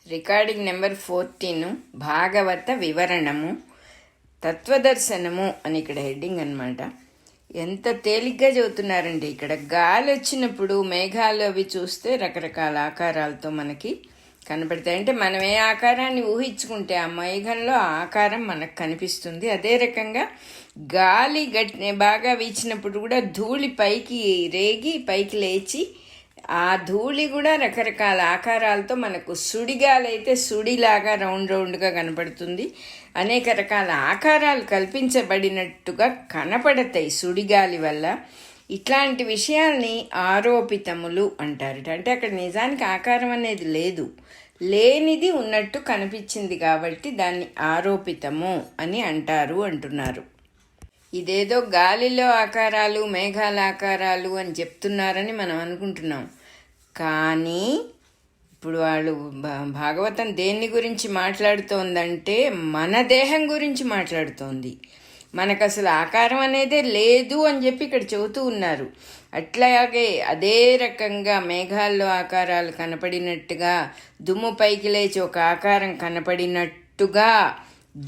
Recording number 14 భాగవత వివరణము తత్వదర్శనము అని ఇక్కడ heading అనమాట. ఎంత తేలిగ్గా చదువుతున్నారండి. ఇక్కడ గాలి వచ్చినప్పుడు మేఘాలు అవి చూస్తే రకరకాల ఆకారాలతో మనకి కనపడతాయి. అంటే మనం ఏ ఆకారాన్ని ఊహించుకుంటే ఆ మేఘంలో ఆ ఆకారం మనకు కనిపిస్తుంది. అదే రకంగా గాలి బాగా వీచినప్పుడు కూడా ధూళి పైకి రేగి పైకి లేచి ఆ ధూళి కూడా రకరకాల ఆకారాలతో మనకు సుడిగాలి అయితే సుడిలాగా రౌండ్ రౌండ్గా కనపడుతుంది. అనేక రకాల ఆకారాలు కల్పించబడినట్టుగా కనపడతాయి సుడిగాలి వల్ల. ఇట్లాంటి విషయాల్ని ఆరోపితములు అంటారు. అంటే అక్కడ నిజానికి ఆకారం అనేది లేదు, లేనిది ఉన్నట్టు కనిపించింది కాబట్టి దాన్ని ఆరోపితము అని అంటున్నారు. ఇదేదో గాలిలో ఆకారాలు మేఘాల ఆకారాలు అని చెప్తున్నారని మనం అనుకుంటున్నాం. కానీ ఇప్పుడు వాళ్ళు భాగవతం దేన్ని గురించి మాట్లాడుతోందంటే మన దేహం గురించి మాట్లాడుతోంది. మనకు అసలు ఆకారం అనేదే లేదు అని చెప్పి ఇక్కడ చెబుతూ ఉన్నారు. అట్లాగే అదే రకంగా మేఘాల్లో ఆకారాలు కనపడినట్టుగా దుమ్ము పైకి లేచి ఒక ఆకారం కనపడినట్టుగా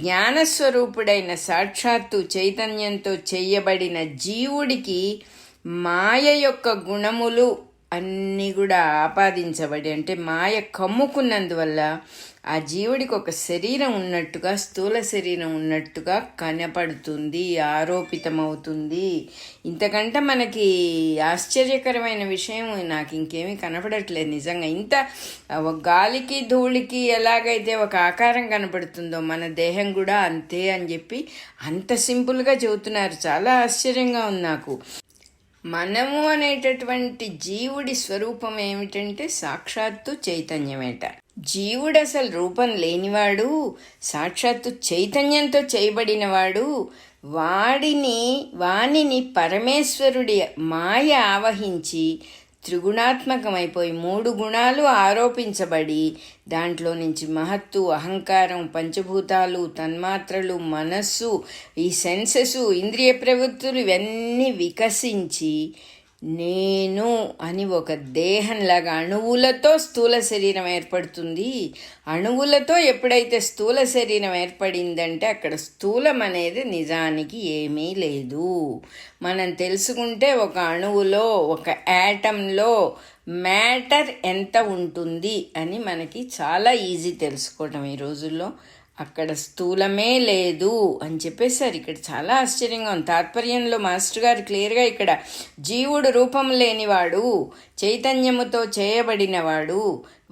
జ్ఞానస్వరూపుడైన సాక్షాత్తు చైతన్యంతో చేయబడిన జీవుడికి మాయ యొక్క గుణములు అన్నీ కూడా ఆపాదించబడి, అంటే మాయ కమ్ముకున్నందువల్ల ఆ జీవుడికి ఒక శరీరం ఉన్నట్టుగా, స్థూల శరీరం ఉన్నట్టుగా కనపడుతుంది, ఆరోపితమవుతుంది. ఇంతకంటే మనకి ఆశ్చర్యకరమైన విషయం నాకు ఇంకేమీ కనపడట్లేదు నిజంగా. ఇంత గాలికి ధూళికి ఎలాగైతే ఒక ఆకారం కనపడుతుందో మన దేహం కూడా అంతే అని చెప్పి అంత సింపుల్గా చెబుతున్నారు. చాలా ఆశ్చర్యంగా ఉంది నాకు. మనము అనేటటువంటి జీవుడి స్వరూపం ఏమిటంటే సాక్షాత్తు చైతన్యమేట. జీవుడు అసలు రూపం లేనివాడు, సాక్షాత్తు చైతన్యంతో చేయబడినవాడు. వానిని పరమేశ్వరుడి మాయ ఆవహించి త్రిగుణాత్మకమైపోయి 3 గుణాలు ఆరోపించబడి దాంట్లో నుంచి మహత్తు, అహంకారం, పంచభూతాలు, తన్మాత్రలు, మనస్సు, ఈ సెన్సెస్, ఇంద్రియ ప్రవృత్తులు ఇవన్నీ వికసించి నేను అని ఒక దేహంలాగా అణువులతో స్థూల శరీరం ఏర్పడుతుంది. అణువులతో ఎప్పుడైతే స్థూల శరీరం ఏర్పడిందంటే అక్కడ స్థూలం అనేది నిజానికి ఏమీ లేదు. మనం తెలుసుకుంటే ఒక అణువులో, ఒక యాటంలో మ్యాటర్ ఎంత ఉంటుంది అని మనకి చాలా ఈజీ తెలుసుకోవటం ఈ రోజుల్లో. అక్కడ స్థూలమే లేదు అని చెప్పేసారు. ఇక్కడ చాలా ఆశ్చర్యంగా ఉంది. తాత్పర్యంలో మాస్టర్ గారు క్లియర్గా ఇక్కడ జీవుడు రూపం లేనివాడు, చైతన్యముతో చేయబడినవాడు,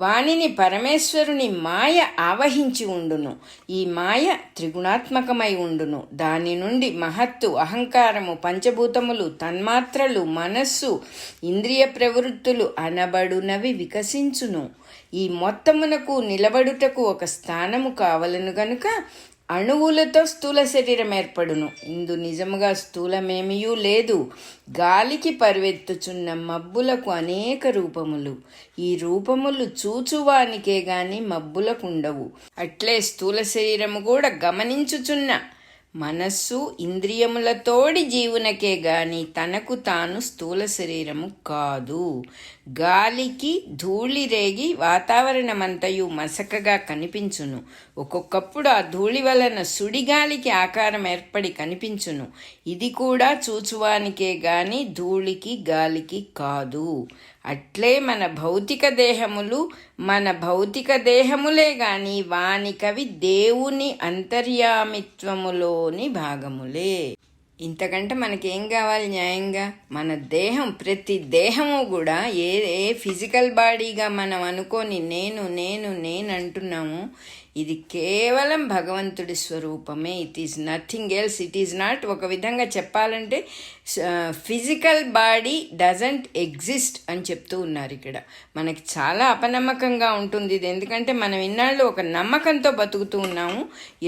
వానిని పరమేశ్వరుని మాయ ఆవహించి ఉండును. ఈ మాయ త్రిగుణాత్మకమై ఉండును. దాని నుండి మహత్తు, అహంకారము, పంచభూతములు, తన్మాత్రలు, మనస్సు, ఇంద్రియ ప్రవృత్తులు అనబడునవి వికసించును. ఈ మొత్తమునకు నిలబడుటకు ఒక స్థానము కావలను గనుక అణువులతో స్థూల శరీరం ఏర్పడును. ఇందు నిజముగా స్థూలమేమియూ లేదు. గాలికి పరువెత్తుచున్న మబ్బులకు అనేక రూపములు. ఈ రూపములు చూచువానికే గాని మబ్బులకుండవు. అట్లే స్థూల శరీరము కూడా గమనించుచున్న మనస్సు, ఇంద్రియములతోడి జీవునకే గాని తనకు తాను స్థూల శరీరము కాదు. గాలికి ధూళి రేగి వాతావరణమంతయు మసకగా కనిపించును. ఒక్కొక్కప్పుడు ఆ ధూళి వలన సుడిగాలికి ఆకారం ఏర్పడి కనిపించును. ఇది కూడా చూచువానికే గాని ధూళికి గాలికి కాదు. అట్లే మన భౌతిక దేహములే గాని వానికవి దేవుని అంతర్యామిత్వములోని భాగములే. ఇంతకంటే మనకేం కావాలి న్యాయంగా? మన దేహం, ప్రతి దేహము కూడా ఏ ఫిజికల్ బాడీగా మనం అనుకొని నేను నేను నేను అంటున్నాము, ఇది కేవలం భగవంతుడి స్వరూపమే. It is nothing else. It is not, ఒక విధంగా చెప్పాలంటే ఫిజికల్ బాడీ డజంట్ ఎగ్జిస్ట్ అని చెప్తూ ఉన్నారు ఇక్కడ. మనకి చాలా అపనమ్మకంగా ఉంటుంది ఇది. ఎందుకంటే మనం ఇన్నాళ్ళు ఒక నమ్మకంతో బతుకుతూ ఉన్నాము.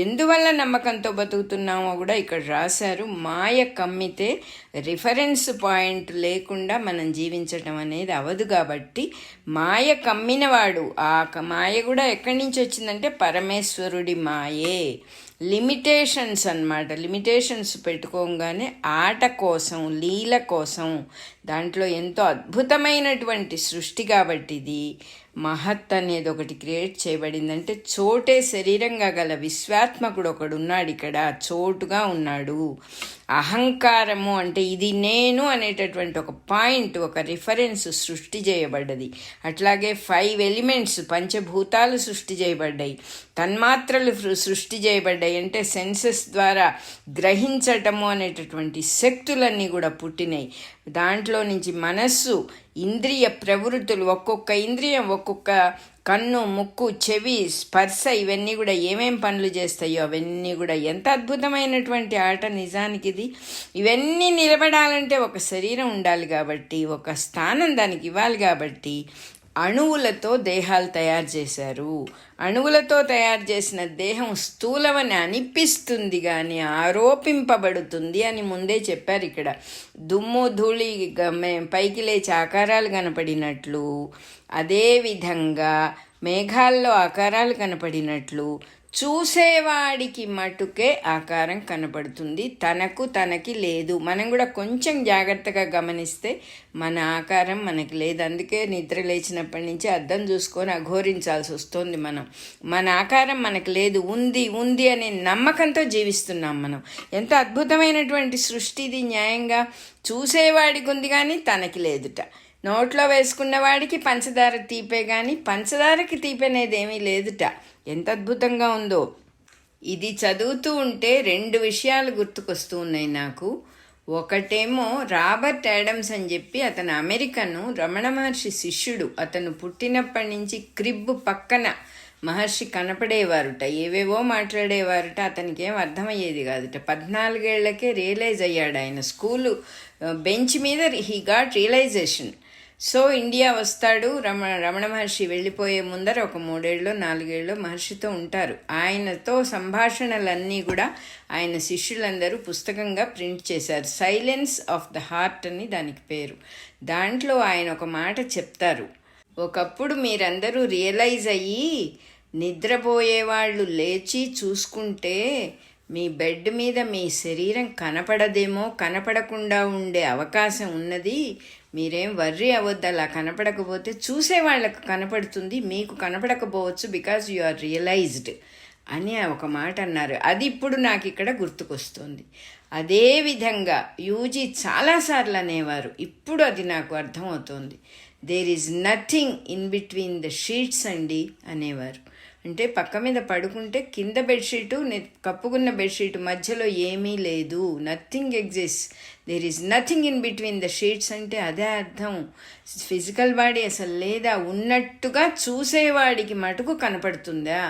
ఎందువల్ల నమ్మకంతో బతుకుతున్నామో కూడా ఇక్కడ రాశారు. మాయ కమ్మితే రిఫరెన్స్ పాయింట్ లేకుండా మనం జీవించటం అనేది అవదు. కాబట్టి మాయ కమ్మినవాడు, ఆ మాయ కూడా ఎక్కడి నుంచి వచ్చిందంటే పరమేశ్వరుడి మాయే. లిమిటేషన్స్ అన్నమాట. లిమిటేషన్స్ పెట్టుకోగానే ఆట కోసం, లీల కోసం, దాంట్లో ఎంతో అద్భుతమైనటువంటి సృష్టి కాబట్టి ఇది మహత్ అనేది ఒకటి క్రియేట్ చేయబడిందంటే చోటే శరీరంగా గల విశ్వాత్మకుడు ఒకడు ఉన్నాడు ఇక్కడ, చోటుగా ఉన్నాడు. అహంకారము అంటే ఇది నేను అనేటటువంటి ఒక పాయింట్, ఒక రిఫరెన్స్ సృష్టి చేయబడ్డది. అట్లాగే 5 ఎలిమెంట్స్, పంచభూతాలు సృష్టి చేయబడ్డాయి, తన్మాత్రలు సృష్టి చేయబడ్డాయి. అంటే సెన్సెస్ ద్వారా గ్రహించటము అనేటటువంటి శక్తులన్నీ కూడా పుట్టినాయి. దాంట్లో నుంచి మనస్సు, ఇంద్రియ ప్రవృత్తులు, ఒక్కొక్క ఇంద్రియం, ఒక్కొక్క కన్ను, ముక్కు, చెవి, స్పర్శ, ఇవన్నీ కూడా ఏమేం పనులు చేస్తాయో అవన్నీ కూడా ఎంత అద్భుతమైనటువంటి ఆట నిజానికి ఇది. ఇవన్నీ నిలబడాలంటే ఒక శరీరం ఉండాలి కాబట్టి, ఒక స్థానం దానికి ఇవ్వాలి కాబట్టి అణువులతో దేహాలు తయారు చేశారు. అణువులతో తయారు చేసిన దేహం స్థూలమని అనిపిస్తుంది కానీ ఆరోపింపబడుతుంది అని ముందే చెప్పారు ఇక్కడ. దుమ్ము ధూళి పైకి లేచి ఆకారాలు కనపడినట్లు, అదేవిధంగా మేఘాల్లో ఆకారాలు కనపడినట్లు చూసేవాడికి మటుకే ఆకారం కనపడుతుంది, తనకి లేదు. మనం కూడా కొంచెం జాగ్రత్తగా గమనిస్తే మన ఆకారం మనకి లేదు. అందుకే నిద్ర లేచినప్పటి నుంచి అద్దం చూసుకొని అఘోరించాల్సి వస్తుంది. మన ఆకారం మనకు లేదు, ఉంది అనే నమ్మకంతో జీవిస్తున్నాం మనం. ఎంత అద్భుతమైనటువంటి సృష్టి ఇది. న్యాయంగా చూసేవాడికి ఉంది కానీ తనకి లేదుట. నోట్లో వేసుకున్న వాడికి పంచదార తీపే కానీ పంచదారకి తీపనేది ఏమీ లేదుట. ఎంత అద్భుతంగా ఉందో. ఇది చదువుతూ ఉంటే 2 విషయాలు గుర్తుకొస్తూ ఉన్నాయి నాకు. ఒకటేమో రాబర్ట్ యాడమ్స్ అని చెప్పి, అతను అమెరికను, రమణ మహర్షి శిష్యుడు. అతను పుట్టినప్పటి నుంచి క్రిబ్ పక్కన మహర్షి కనపడేవారుట, ఏవేవో మాట్లాడేవారుట. అతనికి ఏం అర్థమయ్యేది కాదుట. 14 ఏళ్లకే రియలైజ్ అయ్యాడు. ఆయన స్కూలు బెంచ్ మీద he got realization. So India వస్తాడు. రమణ మహర్షి వెళ్ళిపోయే ముందర ఒక 3 ఏళ్ళో 4 ఏళ్ళో మహర్షితో ఉంటారు. ఆయనతో సంభాషణలన్నీ కూడా ఆయన శిష్యులందరూ పుస్తకంగా ప్రింట్ చేశారు. సైలెన్స్ ఆఫ్ ద హార్ట్ అని దానికి పేరు. దాంట్లో ఆయన ఒక మాట చెప్తారు, ఒకప్పుడు మీరందరూ రియలైజ్ అయ్యి నిద్రపోయేవాళ్ళు లేచి చూసుకుంటే మీ బెడ్ మీద మీ శరీరం కనపడదేమో, కనపడకుండా ఉండే అవకాశం ఉన్నది. మీరేం వర్రీ అవ్వద్దు, అలా కనపడకపోతే చూసే వాళ్ళకు కనపడుతుంది, మీకు కనపడకపోవచ్చు, బికాజ్ యు ఆర్ రియలైజ్డ్ అని ఒక మాట అన్నారు. అది ఇప్పుడు నాకు ఇక్కడ గుర్తుకొస్తుంది. అదేవిధంగా యూజీ చాలాసార్లు అనేవారు, ఇప్పుడు అది నాకు అర్థమవుతోంది. There is nothing in between the sheets అండి అనేవారు. అంటే పక్క మీద పడుకుంటే కింద బెడ్షీటు, కప్పుకున్న బెడ్షీటు మధ్యలో ఏమీ లేదు. Nothing exist, there is nothing in between the sheets అంటే అదే అర్థం. ఫిజికల్ బాడీ అసలు లేదా, ఉన్నట్టుగా చూసేవాడికి మటుకు కనపడుతుందా?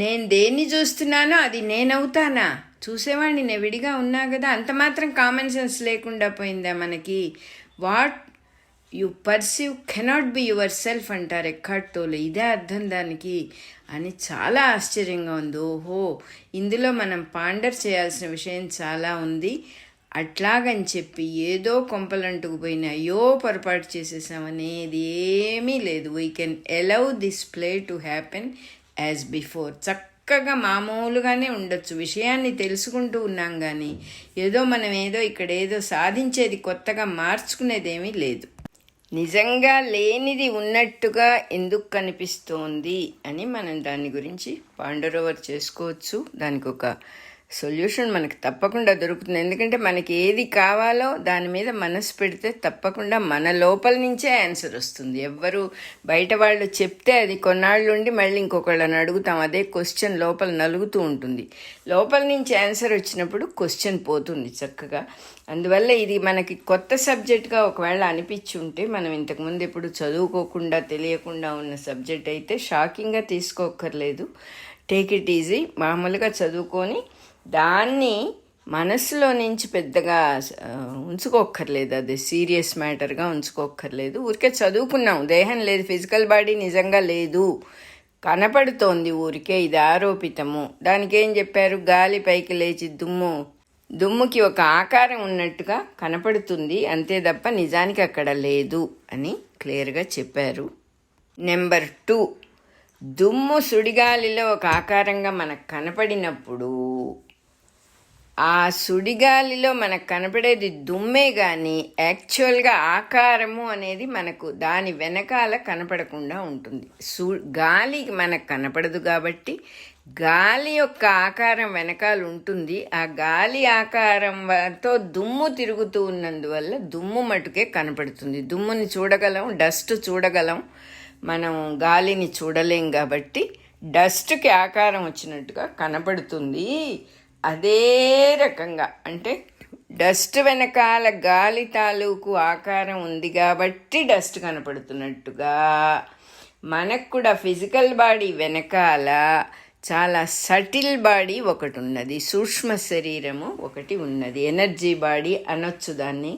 నేను దేన్ని చూస్తున్నానో అది నేనవుతానా? చూసేవాడిని నేను విడిగా ఉన్నా కదా. అంత మాత్రం కామన్ సెన్స్ లేకుండా పోయిందా మనకి? What you perceive cannot be your self అంటారు ఎక్కార్ట్ టోలే. ఇదే అర్థం దానికి అని చాలా ఆశ్చర్యంగా ఉంది. ఓహో, ఇందులో మనం పాండర్ చేయాల్సిన విషయం చాలా ఉంది. అట్లాగని చెప్పి ఏదో కొంపలంటుకు పోయిన అయ్యో పొరపాటు చేసేసామనేది ఏమీ లేదు. We can allow this play to happen as before. చక్కగా మామూలుగానే ఉండొచ్చు. విషయాన్ని తెలుసుకుంటూ ఉన్నాం కానీ మనం ఇక్కడ ఏదో సాధించేది కొత్తగా మార్చుకునేదేమీ లేదు. నిజంగా లేనిది ఉన్నట్టుగా ఎందుకు కనిపిస్తోంది అని మనం దాని గురించి పాండర్ ఓవర్ చేసుకోవచ్చు. దానికి ఒక సొల్యూషన్ మనకు తప్పకుండా దొరుకుతుంది. ఎందుకంటే మనకి ఏది కావాలో దాని మీద మనసు పెడితే తప్పకుండా మన లోపల నుంచే ఆన్సర్ వస్తుంది. ఎవ్వరు బయట వాళ్ళు చెప్తే అది కొన్నాళ్ళు ఉండి మళ్ళీ ఇంకొకళ్ళని అడుగుతాం, అదే క్వశ్చన్ లోపల నలుగుతూ ఉంటుంది. లోపల నుంచి ఆన్సర్ వచ్చినప్పుడు క్వశ్చన్ పోతుంది చక్కగా. అందువల్ల ఇది మనకి కొత్త సబ్జెక్ట్గా ఒకవేళ అనిపించి ఉంటే, మనం ఇంతకుముందు ఎప్పుడు చదువుకోకుండా తెలియకుండా ఉన్న సబ్జెక్ట్ అయితే షాకింగ్గా తీసుకోక్కర్లేదు. Take it easy. మామూలుగా చదువుకొని దాన్ని మనసులో నుంచి పెద్దగా ఉంచుకోక్కర్లేదు, అది సీరియస్ మ్యాటర్గా ఉంచుకోక్కర్లేదు. ఊరికే చదువుకున్నాం, దేహం లేదు, ఫిజికల్ బాడీ నిజంగా లేదు, కనపడుతోంది ఊరికే, ఇది ఆరోపితము. దానికి ఏం చెప్పారు? గాలి పైకి లేచి దుమ్ముకి ఒక ఆకారం ఉన్నట్టుగా కనపడుతుంది, అంతే తప్ప నిజానికి అక్కడ లేదు అని క్లియర్గా చెప్పారు. నెంబర్ 2, దుమ్ము సుడిగాలిలో ఒక ఆకారంగా మనకు కనపడినప్పుడు ఆ సుడిగాలిలో మనకు కనపడేది దుమ్మే కానీ యాక్చువల్గా ఆకారము అనేది మనకు దాని వెనకాల కనపడకుండా ఉంటుంది. గాలికి మనకు కనపడదు కాబట్టి గాలి యొక్క ఆకారం వెనకాల ఉంటుంది. ఆ గాలి ఆకారంతో దుమ్ము తిరుగుతూ ఉన్నందువల్ల దుమ్ము మటుకే కనపడుతుంది. దుమ్ముని చూడగలం, డస్ట్ చూడగలం, మనం గాలిని చూడలేం కాబట్టి డస్ట్కి ఆకారం వచ్చినట్టుగా కనపడుతుంది. అదే రకంగా అంటే డస్ట్ వెనకాల గాలి తాలూకు ఆకారం ఉంది కాబట్టి డస్ట్ కనపడుతున్నట్టుగా మనకు కూడా ఫిజికల్ బాడీ వెనకాల చాలా సటిల్ బాడీ ఒకటి ఉన్నది, సూక్ష్మ శరీరము ఒకటి ఉన్నది, ఎనర్జీ బాడీ అనొచ్చు దాన్ని.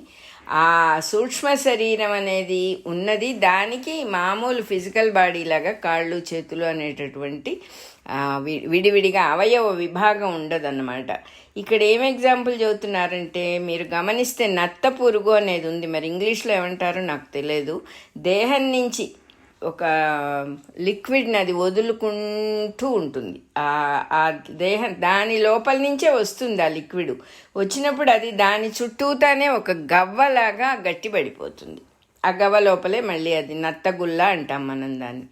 ఆ సూక్ష్మ శరీరం అనేది ఉన్నది, దానికి మామూలు ఫిజికల్ బాడీ లాగా కాళ్ళు చేతులు అనేటటువంటి విడివిడిగా అవయవ విభాగం ఉండదన్నమాట. ఇక్కడ ఏం ఎగ్జాంపుల్ చెబుతున్నారంటే మీరు గమనిస్తే నత్త పురుగు అనేది ఉంది, మరి ఇంగ్లీష్లో ఏమంటారో నాకు తెలియదు. దేహం నుంచి ఒక లిక్విడ్ని అది వదులుకుంటూ ఉంటుంది. ఆ దేహం దాని లోపల నుంచే వస్తుంది ఆ లిక్విడ్. వచ్చినప్పుడు అది దాని చుట్టూతానే ఒక గవ్వలాగా గట్టిపడిపోతుంది. ఆ గవ్వ లోపలే మళ్ళీ అది నత్తగుల్ల అంటాం మనం దాన్ని.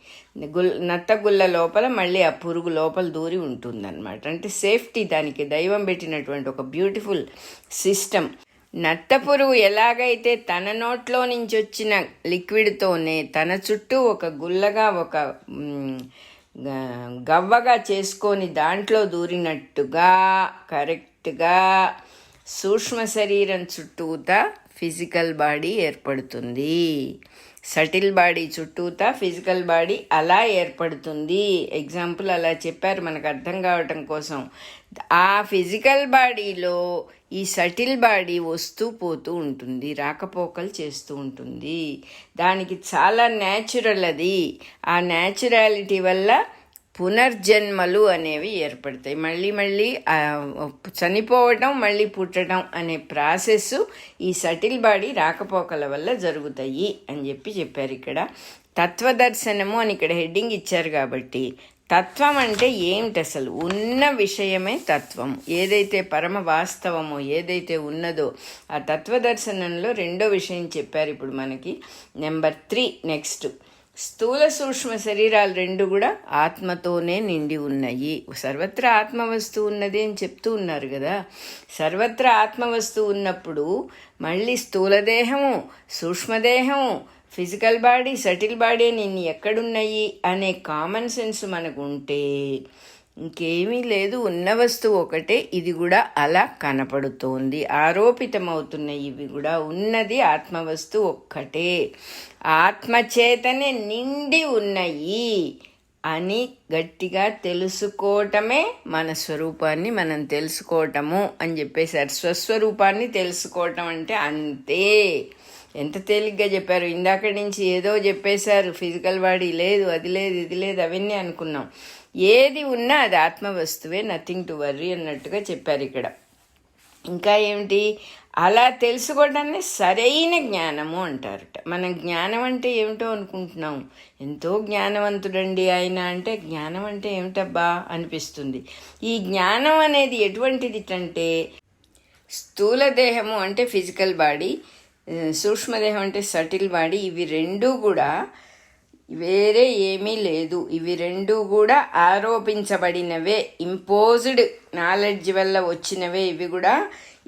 నత్తగుల్ల లోపల మళ్ళీ ఆ పురుగు లోపల దూరి ఉంటుందన్నమాట. అంటే సేఫ్టీ, దానికి దైవం పెట్టినటువంటి ఒక బ్యూటిఫుల్ సిస్టమ్. నత్త పురుగు ఎలాగైతే తన నోట్లో నుంచి వచ్చిన లిక్విడ్తోనే తన చుట్టూ ఒక గుల్లగా ఒక గవ్వగా చేసుకొని దాంట్లో దూరినట్టుగా కరెక్ట్గా సూక్ష్మ శరీరం చుట్టూతా ఫిజికల్ బాడీ ఏర్పడుతుంది. సటిల్ బాడీ చుట్టూతా ఫిజికల్ బాడీ అలా ఏర్పడుతుంది. ఎగ్జాంపుల్ అలా చెప్పారు మనకు అర్థం కావటం కోసం. ఆ ఫిజికల్ బాడీలో ఈ సటిల్ బాడీ వస్తూ పోతూ ఉంటుంది, రాకపోకలు చేస్తూ ఉంటుంది. దానికి చాలా న్యాచురల్ అది. ఆ న్యాచురాలిటీ వల్ల పునర్జన్మలు అనేవి ఏర్పడతాయి. మళ్ళీ చనిపోవటం మళ్ళీ పుట్టడం అనే ప్రాసెస్ ఈ సటిల్ బాడీ రాకపోకల వల్ల జరుగుతాయి అని చెప్పారు. ఇక్కడ తత్వదర్శనము అని ఇక్కడ హెడ్డింగ్ ఇచ్చారు కాబట్టి తత్వం అంటే ఏమిటి? అసలు ఉన్న విషయమే తత్వం. ఏదైతే పరమ వాస్తవమో ఏదైతే ఉన్నదో ఆ తత్వదర్శనంలో రెండో విషయం చెప్పారు ఇప్పుడు మనకి. నెంబర్ 3 నెక్స్ట్, స్థూల సూక్ష్మ శరీరాలు రెండు కూడా ఆత్మతోనే నిండి ఉన్నాయి. సర్వత్రా ఆత్మవస్తువు ఉన్నది అని చెప్తూ ఉన్నారు కదా. సర్వత్రా ఆత్మవస్తువు ఉన్నప్పుడు మళ్ళీ స్థూలదేహము, సూక్ష్మదేహము, ఫిజికల్ బాడీ, సటిల్ బాడీ అని ఇన్ని ఎక్కడున్నాయి అనే కామన్ సెన్స్ మనకు ఉంటే ఇంకేమీ లేదు, ఉన్న వస్తువు ఒకటే. ఇది కూడా అలా కనపడుతోంది, ఆరోపితమవుతున్నాయి. ఇవి కూడా ఉన్నది ఆత్మవస్తువు ఒక్కటే, ఆత్మచేతనే నిండి ఉన్నాయి అని గట్టిగా తెలుసుకోవటమే మన స్వరూపాన్ని మనం తెలుసుకోవటము అని చెప్పేశారు. స్వస్వరూపాన్ని తెలుసుకోవటం అంటే అంతే. ఎంత తేలిగ్గా చెప్పారు. ఇందాక నుంచి ఏదో చెప్పేశారు, ఫిజికల్ బాడీ లేదు, అది లేదు, ఇది లేదు, అవన్నీ అనుకున్నాం. ఏది ఉన్నా అది ఆత్మవస్తువే, నథింగ్ టు వర్రీ అన్నట్టుగా చెప్పారు ఇక్కడ. ఇంకా ఏమిటి, అలా తెలుసుకోవడాన్ని సరైన జ్ఞానము అంటారట. మనం జ్ఞానం అంటే ఏమిటో అనుకుంటున్నాం. ఎంతో జ్ఞానవంతుడండి ఆయన అంటే జ్ఞానం అంటే ఏమిటబ్బా అనిపిస్తుంది. ఈ జ్ఞానం అనేది ఎటువంటిది అంటే స్థూల దేహము అంటే ఫిజికల్ బాడీ, సూక్ష్మదేహం అంటే సటిల్ బాడీ, ఇవి రెండూ కూడా వేరే ఏమీ లేదు. ఇవి రెండూ కూడా ఆరోపించబడినవే, ఇంపోజ్డ్ నాలెడ్జ్ వల్ల వచ్చినవే.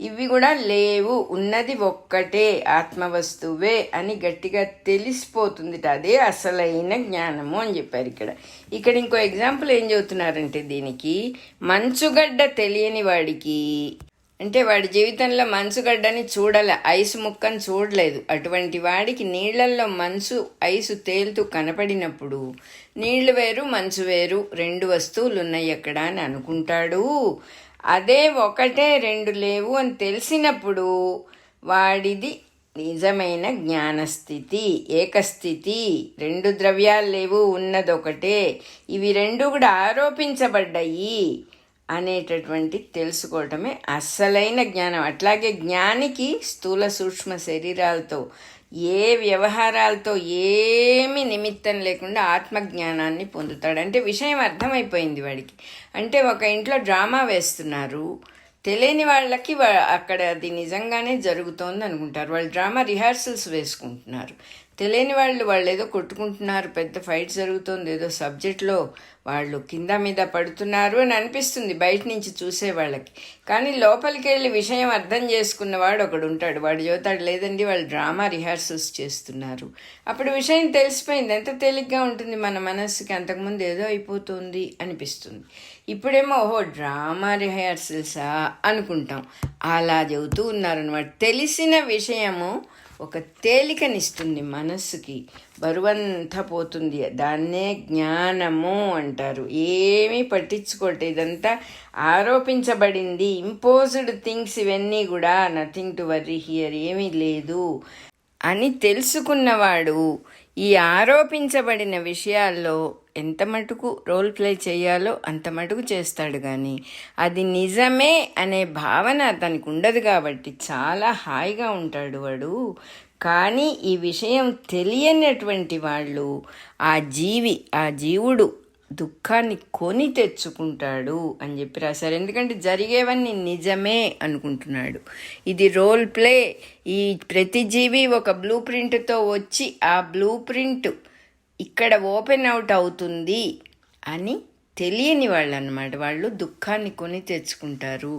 ఇవి కూడా లేవు, ఉన్నది ఒక్కటే ఆత్మవస్తువే అని గట్టిగా తెలిసిపోతుంది. అదే అసలైన జ్ఞానము అని చెప్పారు ఇక్కడ ఇంకో ఎగ్జాంపుల్ ఏం చెబుతున్నారంటే దీనికి, మంచుగడ్డ తెలియని వాడికి అంటే వాడి జీవితంలో మంచుగడ్డని చూడలే, ఐసు ముక్కని చూడలేదు. అటువంటి వాడికి నీళ్లల్లో మంచు ఐసు తేలుతూ కనపడినప్పుడు నీళ్లు వేరు మంచు వేరు, రెండు వస్తువులు ఉన్నాయి అక్కడ అని అనుకుంటాడు. అదే ఒకటే రెండు లేవు అని తెలిసినప్పుడు వాడిది నిజమైన జ్ఞానస్థితి, ఏకస్థితి. రెండు ద్రవ్యాలు లేవు, ఉన్నదొకటే, ఇవి రెండు కూడా ఆరోపించబడ్డాయి అనేటటువంటి తెలుసుకోవటమే అస్సలైన జ్ఞానం. అట్లాగే జ్ఞానికి స్థూల సూక్ష్మ శరీరాలతో ఏ వ్యవహారాలతో ఏమీ నిమిత్తం లేకుండా ఆత్మజ్ఞానాన్ని పొందుతాడు. అంటే విషయం అర్థమైపోయింది వాడికి. అంటే ఒక ఇంట్లో డ్రామా వేస్తున్నారు, తెలియని వాళ్ళకి అక్కడ అది నిజంగానే జరుగుతోంది అనుకుంటారు. వాళ్ళు డ్రామా రిహార్సల్స్ వేసుకుంటున్నారు. తెలియని వాళ్ళు ఏదో కొట్టుకుంటున్నారు, పెద్ద ఫైట్ జరుగుతోంది, ఏదో సబ్జెక్ట్లో వాళ్ళు కింద మీద పడుతున్నారు అని అనిపిస్తుంది బయట నుంచి చూసే వాళ్ళకి. కానీ లోపలికి వెళ్ళి విషయం అర్థం చేసుకున్నవాడు ఒకడు ఉంటాడు. వాడు చెబుతాడు, లేదండి వాళ్ళు డ్రామా రిహార్సల్స్ చేస్తున్నారు. అప్పుడు విషయం తెలిసిపోయింది. ఎంత తేలిగ్గా ఉంటుంది మన మనస్సుకి. అంతకుముందు ఏదో అయిపోతుంది అనిపిస్తుంది. ఇప్పుడేమో ఓహో డ్రామా రిహార్సల్సా అనుకుంటాం. అలా చెబుతూ ఉన్నారనమాట. తెలిసిన విషయము ఒక తేలికనిస్తుంది మనస్సుకి, బరువంతా పోతుంది. దాన్నే జ్ఞానము అంటారు. ఏమీ పట్టించుకోవట్లేదు, ఇదంతా ఆరోపించబడింది, ఇంపోజ్డ్ థింగ్స్ ఇవన్నీ కూడా, నథింగ్ టు వర్రీ హియర్, ఏమీ లేదు అని తెలుసుకున్నవాడు ఈ ఆరోపించబడిన విషయాల్లో ఎంత మటుకు రోల్ ప్లే చేయాలో అంత మటుకు చేస్తాడు. కానీ అది నిజమే అనే భావన అతనికి ఉండదు కాబట్టి చాలా హాయిగా ఉంటాడు వాడు. కానీ ఈ విషయం తెలియనటువంటి వాళ్ళు, ఆ జీవుడు దుఃఖాన్ని కొని తెచ్చుకుంటాడు అని చెప్పి రాశారు. ఎందుకంటే జరిగేవన్నీ నిజమే అనుకుంటున్నాడు. ఇది రోల్ ప్లే. ఈ ప్రతి జీవి ఒక బ్లూ ప్రింట్తో వచ్చి ఆ బ్లూ ప్రింట్ ఇక్కడ ఓపెన్ అవుట్ అవుతుంది అని తెలియని వాళ్ళు అన్నమాట. వాళ్ళు దుఃఖాన్ని కొని తెచ్చుకుంటారు.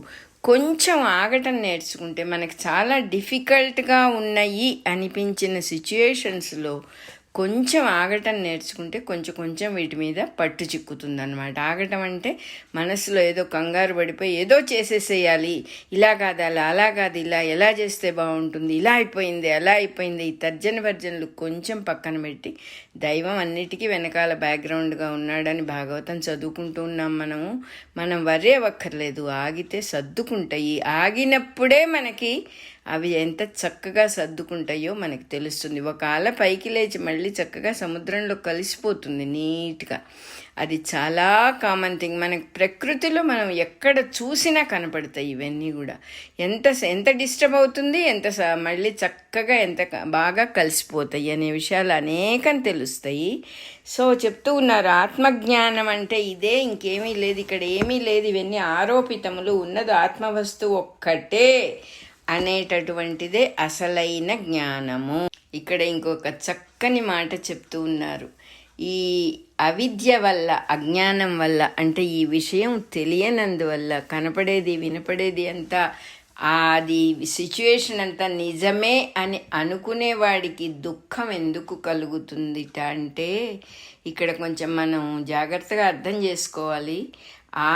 కొంచెం ఆగటం నేర్చుకుంటే మనకు చాలా డిఫికల్ట్గా ఉన్నాయి అనిపించిన సిచ్యుయేషన్స్లో కొంచెం ఆగటం నేర్చుకుంటే కొంచెం వీటి మీద పట్టు చిక్కుతుందన్నమాట. ఆగటం అంటే మనసులో ఏదో కంగారు పడిపోయి ఏదో చేసేసేయాలి, ఇలా కాదు అలా కాదు, ఇలా ఎలా చేస్తే బాగుంటుంది, ఇలా అయిపోయింది అలా అయిపోయింది, ఈ తర్జనభర్జనలు కొంచెం పక్కన పెట్టి దైవం అన్నిటికీ వెనకాల బ్యాక్గ్రౌండ్గా ఉన్నాడని భాగవతం చదువుకుంటూ ఉన్నాం. మనం వర్రే అవ్వక్కర్లేదు, ఆగితే సర్దుకుంటాయి. ఆగినప్పుడే మనకి అవి ఎంత చక్కగా సర్దుకుంటాయో మనకు తెలుస్తుంది. ఒక అల పైకి లేచి మళ్ళీ చక్కగా సముద్రంలో కలిసిపోతుంది నీట్గా. అది చాలా కామన్ థింగ్. మనకి ప్రకృతిలో మనం ఎక్కడ చూసినా కనపడతాయి ఇవన్నీ కూడా. ఎంత డిస్టర్బ్ అవుతుంది, మళ్ళీ చక్కగా ఎంత బాగా కలిసిపోతాయి అనే విషయాలు అనేకం తెలుస్తాయి. సో చెప్తూ ఉన్నారు, ఆత్మజ్ఞానం అంటే ఇదే, ఇంకేమీ లేదు, ఇక్కడ ఏమీ లేదు, ఇవన్నీ ఆరోపితములు, ఉన్నది ఆత్మవస్తువు ఒక్కటే అనేటటువంటిదే అసలైన జ్ఞానము. ఇక్కడ ఇంకొక చక్కని మాట చెప్తూ ఉన్నారు. ఈ అవిద్య వల్ల, అజ్ఞానం వల్ల, అంటే ఈ విషయం తెలియనందువల్ల కనపడేది వినపడేది అంతా, అది సిచ్యువేషన్ అంతా నిజమే అని అనుకునేవాడికి దుఃఖం ఎందుకు కలుగుతుంది అంటే, ఇక్కడ కొంచెం మనం జాగ్రత్తగా అర్థం చేసుకోవాలి.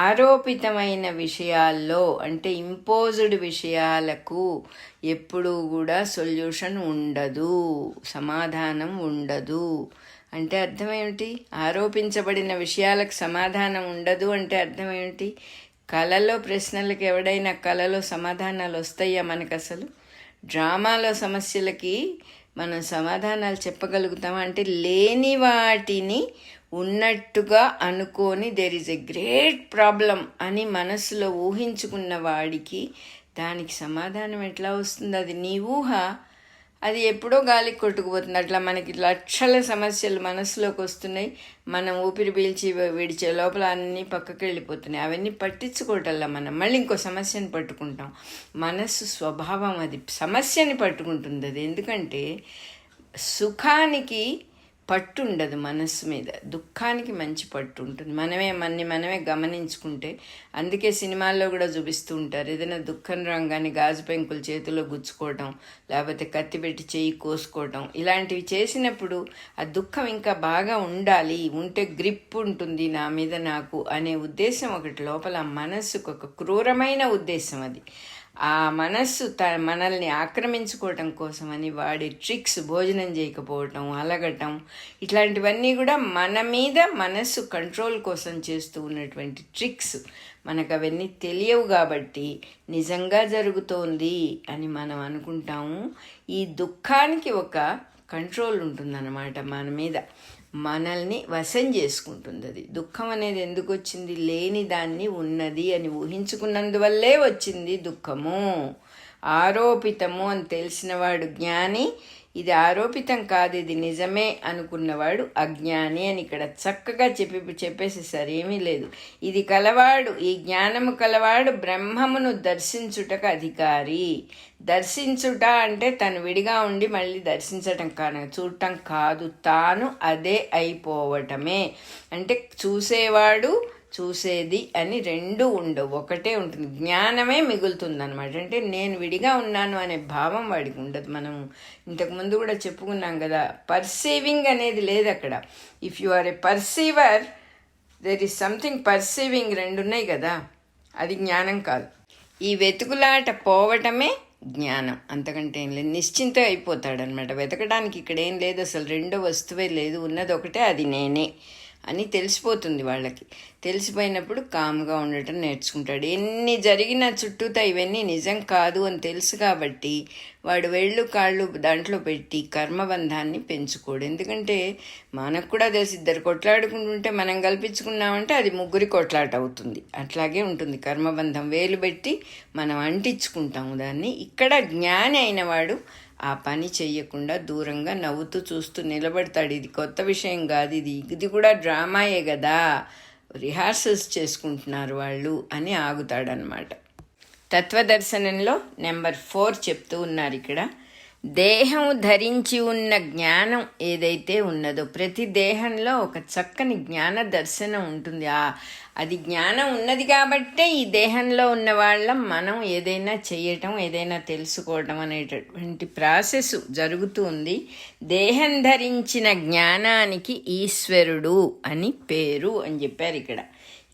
ఆరోపితమైన విషయాల్లో, అంటే ఇంపోజ్డ్ విషయాలకు ఎప్పుడూ కూడా సొల్యూషన్ ఉండదు, సమాధానం ఉండదు. అంటే అర్థం ఏమిటి? ఆరోపించబడిన విషయాలకు సమాధానం ఉండదు అంటే అర్థం ఏమిటి? కళలో ప్రశ్నలకు ఎవడైనా కళలో సమాధానాలు వస్తాయా మనకు? అసలు డ్రామాలో సమస్యలకి మనం సమాధానాలు చెప్పగలుగుతామా? అంటే లేని వాటిని ఉన్నట్టుగా అనుకొని there is a great problem అని మనసులో ఊహించుకున్న వాడికి దానికి సమాధానం ఎట్లా వస్తుంది? అది నీ ఊహ, అది ఎప్పుడో గాలికి కొట్టుకుపోతుంది. అట్లా మనకి లక్షల సమస్యలు మనసులోకి వస్తున్నాయి, మనం ఊపిరి పీల్చి విడిచే లోపల అన్నీ పక్కకి వెళ్ళిపోతున్నాయి. అవన్నీ పట్టించుకోవటల్లా మనం మళ్ళీ ఇంకో సమస్యని పట్టుకుంటాం. మనస్సు స్వభావం అది సమస్యని పట్టుకుంటుంది. అది ఎందుకంటే సుఖానికి పట్టు ఉండదు మనస్సు మీద, దుఃఖానికి మంచి పట్టు ఉంటుంది. మనమే గమనించుకుంటే, అందుకే సినిమాల్లో కూడా చూపిస్తూ ఉంటారు, ఏదైనా దుఃఖం రాగానే గాజు పెంకులు చేతిలో గుచ్చుకోవటం, లేకపోతే కత్తి పెట్టి చెయ్యి కోసుకోవటం, ఇలాంటివి చేసినప్పుడు ఆ దుఃఖం ఇంకా బాగా ఉంటే గ్రిప్ ఉంటుంది నా మీద నాకు అనే ఉద్దేశం ఒకటి లోపల. మనస్సుకు ఒక క్రూరమైన ఉద్దేశం అది. ఆ మనస్సు మనల్ని ఆక్రమించుకోవటం కోసమని వాడి ట్రిక్స్, భోజనం చేయకపోవటం, అలగటం, ఇట్లాంటివన్నీ కూడా మన మీద మనస్సు కంట్రోల్ కోసం చేస్తూ ఉన్నటువంటి ట్రిక్స్. మనకు అవన్నీ తెలియవు కాబట్టి నిజంగా జరుగుతోంది అని మనం అనుకుంటాము. ఈ దుఃఖానికి ఒక కంట్రోల్ ఉంటుందన్నమాట మన మీద, మనల్ని వశం చేసుకుంటుంది. అది దుఃఖం అనేది ఎందుకు వచ్చింది? లేని దాన్ని ఉన్నది అని ఊహించుకున్నందువల్లే వచ్చింది దుఃఖము. ఆరోపితము అని తెలిసినవాడు జ్ఞాని. ఇది ఆరోపితం కాదు, ఇది నిజమే అనుకున్నవాడు అజ్ఞాని అని ఇక్కడ చక్కగా చెప్పేసేసారు. ఏమీ లేదు. ఇది కలవాడు, ఈ జ్ఞానము కలవాడు బ్రహ్మమును దర్శించుటకు అధికారి. దర్శించుట అంటే తను విడిగా ఉండి మళ్ళీ దర్శించటం కాదు, చూడటం కాదు, తాను అదే అయిపోవటమే. అంటే చూసేవాడు చూసేది అని రెండు ఉండవు, ఒకటే ఉంటుంది. జ్ఞానమే మిగులుతుంది అనమాట. అంటే నేను విడిగా ఉన్నాను అనే భావం వాడికి ఉండదు. మనం ఇంతకుముందు కూడా చెప్పుకున్నాం కదా, పర్సీవింగ్ అనేది లేదు అక్కడ. If you are a perceiver, there is something perceiving, రెండు ఉన్నాయి కదా, అది జ్ఞానం కాదు. ఈ వెతుకులాట పోవటమే జ్ఞానం, అంతకంటే ఏం లేదు. నిశ్చింత అయిపోతాడనమాట. వెతకడానికి ఇక్కడ ఏం లేదు, అసలు రెండో వస్తువే లేదు, ఉన్నది ఒకటే, అది నేనే అని తెలిసిపోతుంది వాళ్ళకి. తెలిసిపోయినప్పుడు కామ్గా ఉండటం నేర్చుకుంటాడు. ఎన్ని జరిగినా చుట్టూతా ఇవన్నీ నిజం కాదు అని తెలుసు కాబట్టి వాడు వేళ్ళు కాళ్ళు దాంట్లో పెట్టి కర్మబంధాన్ని పెంచుకోడు. ఎందుకంటే మనకు కూడా తెలిసి ఇద్దరు కొట్లాడుకుంటుంటే మనం కల్పించుకున్నామంటే అది ముగ్గురి కొట్లాట అవుతుంది. అట్లాగే ఉంటుంది కర్మబంధం. వేలు పెట్టి మనం అంటించుకుంటాము దాన్ని. ఇక్కడ జ్ఞాని అయిన వాడు ఆ పని చెయ్యకుండా దూరంగా నవ్వుతూ చూస్తూ నిలబడతాడు. ఇది కొత్త విషయం కాదు, ఇది కూడా డ్రామాయే కదా, రిహార్సల్స్ చేసుకుంటున్నారు వాళ్ళు అని ఆగుతాడనమాట. తత్వదర్శనంలో నెంబర్ 4 చెప్తూ ఉన్నారు ఇక్కడ. దేహం ధరించి ఉన్న జ్ఞానం ఏదైతే ఉన్నదో, ప్రతి దేహంలో ఒక చక్కని జ్ఞాన దర్శనం ఉంటుంది. అది జ్ఞానం ఉన్నది కాబట్టే ఈ దేహంలో ఉన్న వాళ్ళం మనం ఏదైనా చేయటం, ఏదైనా తెలుసుకోవటం అనేటటువంటి ప్రాసెస్ జరుగుతూ ఉంది. దేహం ధరించిన జ్ఞానానికి ఈశ్వరుడు అని పేరు అని చెప్పారు ఇక్కడ.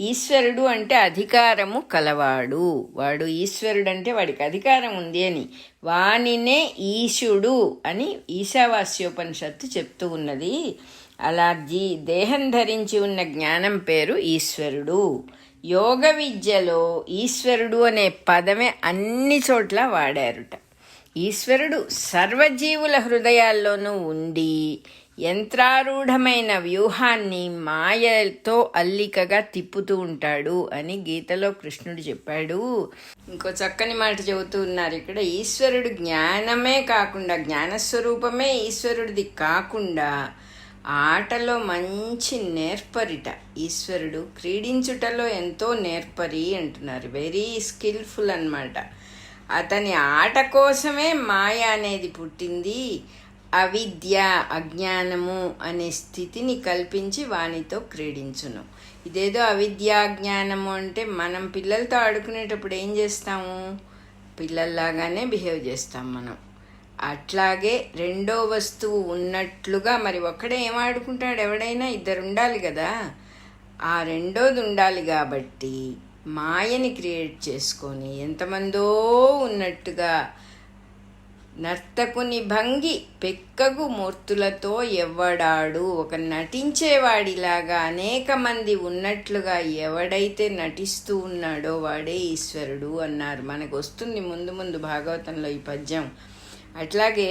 ఈశ్వరుడు అంటే అధికారము కలవాడు. వాడు ఈశ్వరుడు అంటే వాడికి అధికారం ఉంది అని. వానినే ఈశుడు అని ఈశావాస్యోపనిషత్తు చెప్తూ ఉన్నది. అలా దేహం ధరించి ఉన్న జ్ఞానం పేరు ఈశ్వరుడు. యోగ విద్యలో ఈశ్వరుడు అనే పదమే అన్ని చోట్ల వాడారుట. ఈశ్వరుడు సర్వజీవుల హృదయాల్లోనూ ఉండి యంత్రారూఢమైన వ్యూహాన్ని మాయతో అల్లికగా తిప్పుతూ ఉంటాడు అని గీతలో కృష్ణుడు చెప్పాడు. ఇంకో చక్కని మాట చెబుతూ ఉన్నారు ఇక్కడ. ఈశ్వరుడు జ్ఞానమే కాకుండా, జ్ఞానస్వరూపమే ఈశ్వరుడిది కాకుండా ఆటలో మంచి నేర్పరిట. ఈశ్వరుడు క్రీడించుటలో ఎంతో నేర్పరి అంటున్నారు. వెరీ స్కిల్ఫుల్ అన్నమాట. అతని ఆట కోసమే మాయ అనేది పుట్టింది. అవిద్య, అజ్ఞానము అనే స్థితిని కల్పించి వానితో క్రీడించును. ఇదేదో అవిద్యాజ్ఞానము అంటే మనం పిల్లలతో ఆడుకునేటప్పుడు ఏం చేస్తాము, పిల్లల్లాగానే బిహేవ్ చేస్తాం మనం. అట్లాగే రెండో వస్తువు ఉన్నట్లుగా, మరి ఒక్కడే ఏం ఆడుకుంటాడు, ఎవడైనా ఇద్దరు ఉండాలి కదా, ఆ రెండోది ఉండాలి కాబట్టి మాయని క్రియేట్ చేసుకొని ఎంతమందో ఉన్నట్టుగా నర్తకుని భంగి పెక్కగు మూర్తులతో ఎవ్వడాడు. ఒక నటించేవాడిలాగా అనేక మంది ఉన్నట్లుగా ఎవడైతే నటిస్తూ ఉన్నాడో వాడే ఈశ్వరుడు అన్నారు. మనకు వస్తుంది ముందు ముందు భాగవతంలో ఈ పద్యం. అట్లాగే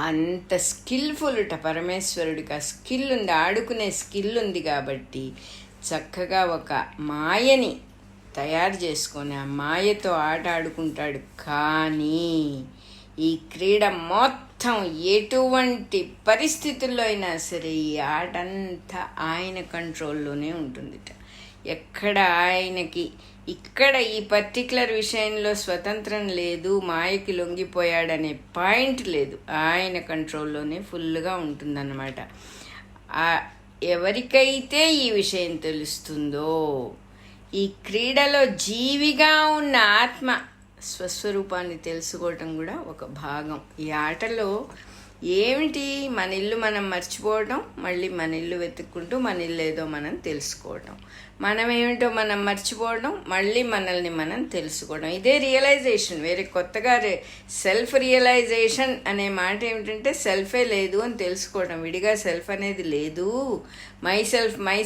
అంత స్కిల్ఫుల్ట పరమేశ్వరుడికి. ఆ స్కిల్ ఉంది, ఆడుకునే స్కిల్ ఉంది కాబట్టి చక్కగా ఒక మాయని తయారు చేసుకొని ఆ మాయతో ఆట ఆడుకుంటాడు. కానీ ఈ క్రీడ మొత్తం ఎటువంటి పరిస్థితుల్లో అయినా సరే ఈ ఆట అంతా ఆయన కంట్రోల్లోనే ఉంటుందిట. ఎక్కడ ఆయనకి ఇక్కడ ఈ పర్టికులర్ విషయంలో స్వతంత్రం లేదు, మాయకి లొంగిపోయాడనే పాయింట్ లేదు. ఆయన కంట్రోల్లోనే ఫుల్గా ఉంటుందన్నమాట. ఎవరికైతే ఈ విషయం తెలుస్తుందో, ఈ క్రీడలో జీవిగా ఉన్న ఆత్మ స్వస్వరూపాన్ని తెలుసుకోవటం కూడా ఒక భాగం. ఈ ఆటలో ఏమిటి, మన ఇల్లు మనం మర్చిపోవటం, మళ్ళీ మన ఇల్లు వెతుక్కుంటూ మన ఇల్లు ఏదో మనం తెలుసుకోవటం, మనం ఏమిటో మనం మర్చిపోవడం, మళ్ళీ మనల్ని మనం తెలుసుకోవడం. ఇదే రియలైజేషన్. వేరే కొత్తగా సెల్ఫ్ రియలైజేషన్ అనే మాట ఏమిటంటే సెల్ఫే లేదు అని తెలుసుకోవడం. విడిగా సెల్ఫ్ అనేది లేదు. మై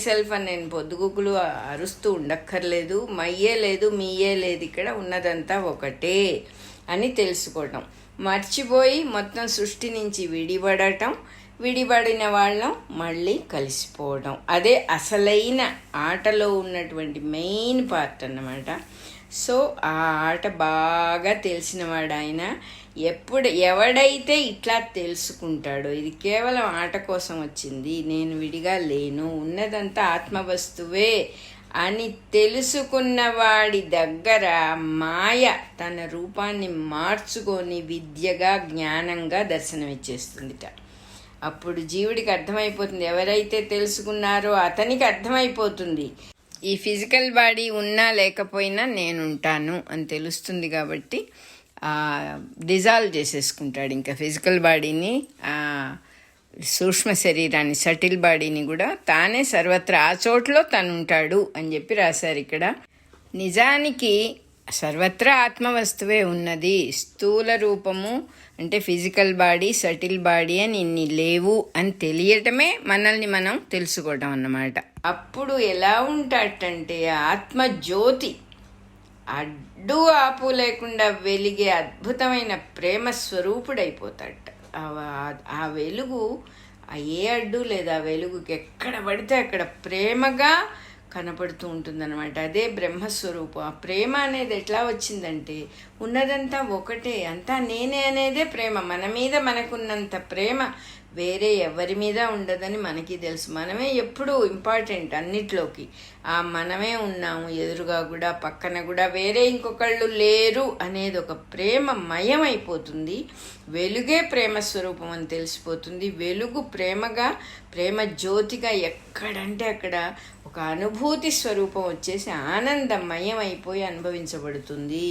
సెల్ఫ్ అని నేను పొద్దుగుకులు అరుస్తూ ఉండక్కర్లేదు. మయ్యే లేదు, మీయే లేదు, ఇక్కడ ఉన్నదంతా ఒకటే అని తెలుసుకోవటం. మర్చిపోయి మొత్తం సృష్టి నుంచి విడిపడటం, విడిపడిన వాళ్ళం మళ్ళీ కలిసిపోవడం. అదే అసలైన ఆటలో ఉన్నటువంటి మెయిన్ పార్ట్ అన్నమాట. సో ఆ ఆట బాగా తెలిసినవాడు ఆయన. ఎవడైతే ఇట్లా తెలుసుకుంటాడో ఇది కేవలం ఆట కోసం వచ్చింది, నేను విడిగా లేను, ఉన్నదంతా ఆత్మవస్తువే అని తెలుసుకున్నవాడి దగ్గర మాయ తన రూపాన్ని మార్చుకొని విద్యగా జ్ఞానంగా దర్శనమిచ్చేస్తుందిట. అప్పుడు జీవుడికి అర్థమైపోతుంది, ఎవరైతే తెలుసుకున్నారో అతనికి అర్థమైపోతుంది ఈ ఫిజికల్ బాడీ ఉన్నా లేకపోయినా నేనుంటాను అని తెలుస్తుంది. కాబట్టి డిజాల్వ్ చేసేసుకుంటాడు ఇంకా ఫిజికల్ బాడీని, సూక్ష్మ శరీరాన్ని, సటిల్ బాడీని కూడా తానే సర్వత్రా ఆ చోట్లో తను ఉంటాడు అని చెప్పి రాశారు ఇక్కడ. నిజానికి సర్వత్రా ఆత్మవస్తువే ఉన్నది. స్థూల రూపము అంటే ఫిజికల్ బాడీ, సటిల్ బాడీ అని ఇన్ని లేవు అని తెలియటమే మనల్ని మనం తెలుసుకోవటం అన్నమాట. అప్పుడు ఎలా ఉంటాడంటే ఆత్మజ్యోతి అడ్డు ఆపు లేకుండా వెలిగే అద్భుతమైన ప్రేమ స్వరూపుడైపోతాడు. ఆ వెలుగు ఏ అడ్డు లేదా వెలుగుకి ఎక్కడ పడితే అక్కడ ప్రేమగా కనపడుతూ ఉంటుందన్నమాట. అదే బ్రహ్మస్వరూపం. ఆ ప్రేమ అనేది ఎట్లా వచ్చిందంటే ఉన్నదంతా ఒకటే, అంతా నేనే అనేదే ప్రేమ. మన మీద మనకున్నంత ప్రేమ వేరే ఎవరి మీద ఉండదని మనకి తెలుసు. మనమే ఎప్పుడూ ఇంపార్టెంట్ అన్నిట్లోకి. మనమే ఉన్నాము ఎదురుగా కూడా, పక్కన కూడా, వేరే ఇంకొకళ్ళు లేరు అనేది ఒక ప్రేమ మయమైపోతుంది. వెలుగే ప్రేమ స్వరూపం అని తెలిసిపోతుంది. వెలుగు ప్రేమగా, ప్రేమ జ్యోతిగా ఎక్కడంటే అక్కడ ఒక అనుభూతి స్వరూపం వచ్చేసి ఆనందమయం అయిపోయి అనుభవించబడుతుంది.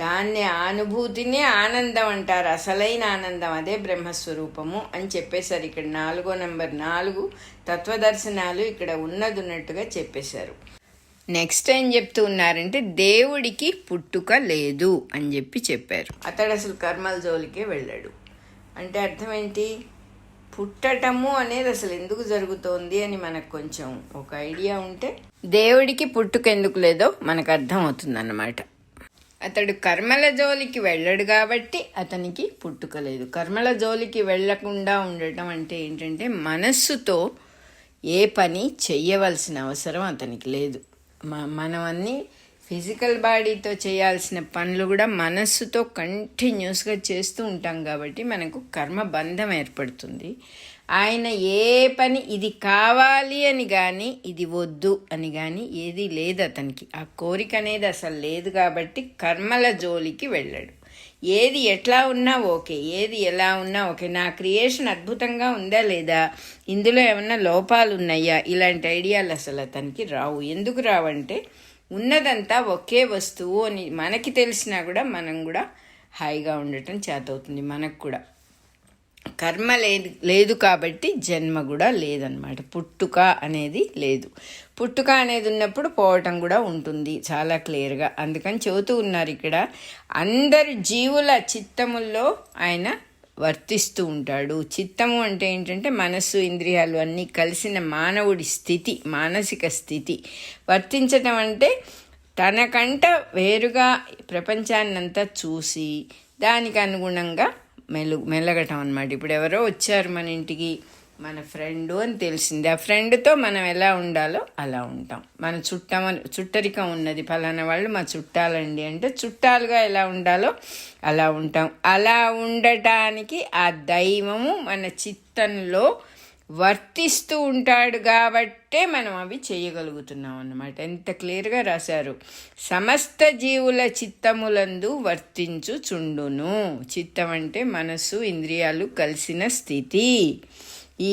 దాన్ని అనుభూతిని ఆనందం అంటారు, అసలైన ఆనందం. అదే బ్రహ్మస్వరూపము అని చెప్పేశారు ఇక్కడ. 4వ నంబర్ 4 తత్వదర్శనాలు ఇక్కడ ఉన్నట్టుగా చెప్పేశారు. నెక్స్ట్ ఏం చెప్తూ ఉన్నారంటే దేవుడికి పుట్టుక లేదు అని చెప్పారు. అతడు అసలు కర్మల జోలికే వెళ్ళాడు. అంటే అర్థం ఏంటి? పుట్టటము అనేది అసలు ఎందుకు జరుగుతోంది అని మనకు కొంచెం ఒక ఐడియా ఉంటే దేవుడికి పుట్టుక ఎందుకు లేదో మనకు అర్థం అవుతుందన్నమాట. అతడు కర్మల జోలికి వెళ్ళడు కాబట్టి అతనికి పుట్టుక లేదు. కర్మల జోలికి వెళ్ళకుండా ఉండటం అంటే ఏంటంటే మనస్సుతో ఏ పని చెయ్యవలసిన అవసరం అతనికి లేదు. మనం అన్నీ ఫిజికల్ బాడీతో చేయాల్సిన పనులు కూడా మనస్సుతో కంటిన్యూస్గా చేస్తూ ఉంటాం కాబట్టి మనకు కర్మబంధం ఏర్పడుతుంది. ఆయన ఏ పని ఇది కావాలి అని కానీ ఇది వద్దు అని కానీ ఏది లేదు అతనికి. ఆ కోరిక అనేది అసలు లేదు కాబట్టి కర్మల జోలికి వెళ్ళాడు. ఏది ఎట్లా ఉన్నా ఓకే, ఏది ఎలా ఉన్నా ఓకే, నా క్రియేషన్ అద్భుతంగా ఉందా లేదా, ఇందులో ఏమన్నా లోపాలు ఉన్నాయా, ఇలాంటి ఐడియాలు అసలు అతనికి రావు. ఎందుకు రావంటే ఉన్నదంతా ఒకే వస్తువు అని మనకి తెలిసినా కూడా మనం కూడా హాయిగా ఉండటం చేతవుతుంది. మనకు కూడా కర్మ లేదు కాబట్టి జన్మ కూడా లేదనమాట. పుట్టుక అనేది లేదు. పుట్టుక అనేది ఉన్నప్పుడు పోవటం కూడా ఉంటుంది చాలా క్లియర్గా. అందుకని చెబుతూ ఉన్నారు ఇక్కడ, అందరి జీవుల చిత్తముల్లో ఆయన వర్తిస్తూ ఉంటాడు. చిత్తము అంటే ఏంటంటే మనస్సు, ఇంద్రియాలు అన్నీ కలిసిన మానవుడి స్థితి, మానసిక స్థితి. వర్తించటం అంటే తనకంట వేరుగా ప్రపంచాన్నంతా చూసి దానికి అనుగుణంగా మెలగటం అన్నమాట. ఇప్పుడు ఎవరో వచ్చారు మన ఇంటికి, మన ఫ్రెండు అని తెలిసింది, ఆ ఫ్రెండ్తో మనం ఎలా ఉండాలో అలా ఉంటాం. మన చుట్టరికం ఉన్నది, ఫలానా వాళ్ళు మా చుట్టాలండి అంటే చుట్టాలుగా ఎలా ఉండాలో అలా ఉంటాం. అలా ఉండటానికి ఆ దైవము మన చిత్తంలో వర్తిస్తూ ఉంటాడు కాబట్టే మనం అవి చేయగలుగుతున్నాం అన్నమాట. ఎంత క్లియర్గా రాశారు. సమస్త జీవుల చిత్తములందు వర్తించుచుండును. చిత్తం అంటే మనస్సు, ఇంద్రియాలు కలిసిన స్థితి. ఈ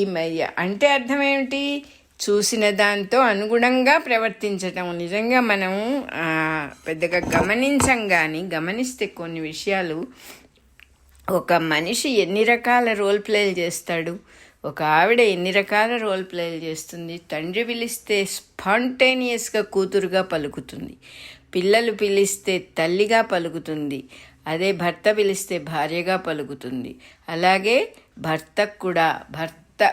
అంటే అర్థం ఏమిటి? చూసిన దాంతో అనుగుణంగా ప్రవర్తించటం. నిజంగా మనం పెద్దగా గమనించం, కానీ గమనిస్తే కొన్ని విషయాలు, ఒక మనిషి ఎన్ని రకాల రోల్ ప్లేలు చేస్తాడు, ఒక ఆవిడ ఎన్ని రకాల రోల్ ప్లేలు చేస్తుంది. తండ్రి పిలిస్తే స్పాంటేనియస్గా కూతురుగా పలుకుతుంది, పిల్లలు పిలిస్తే తల్లిగా పలుకుతుంది, అదే భర్త పిలిస్తే భార్యగా పలుకుతుంది. అలాగే భర్తకు కూడా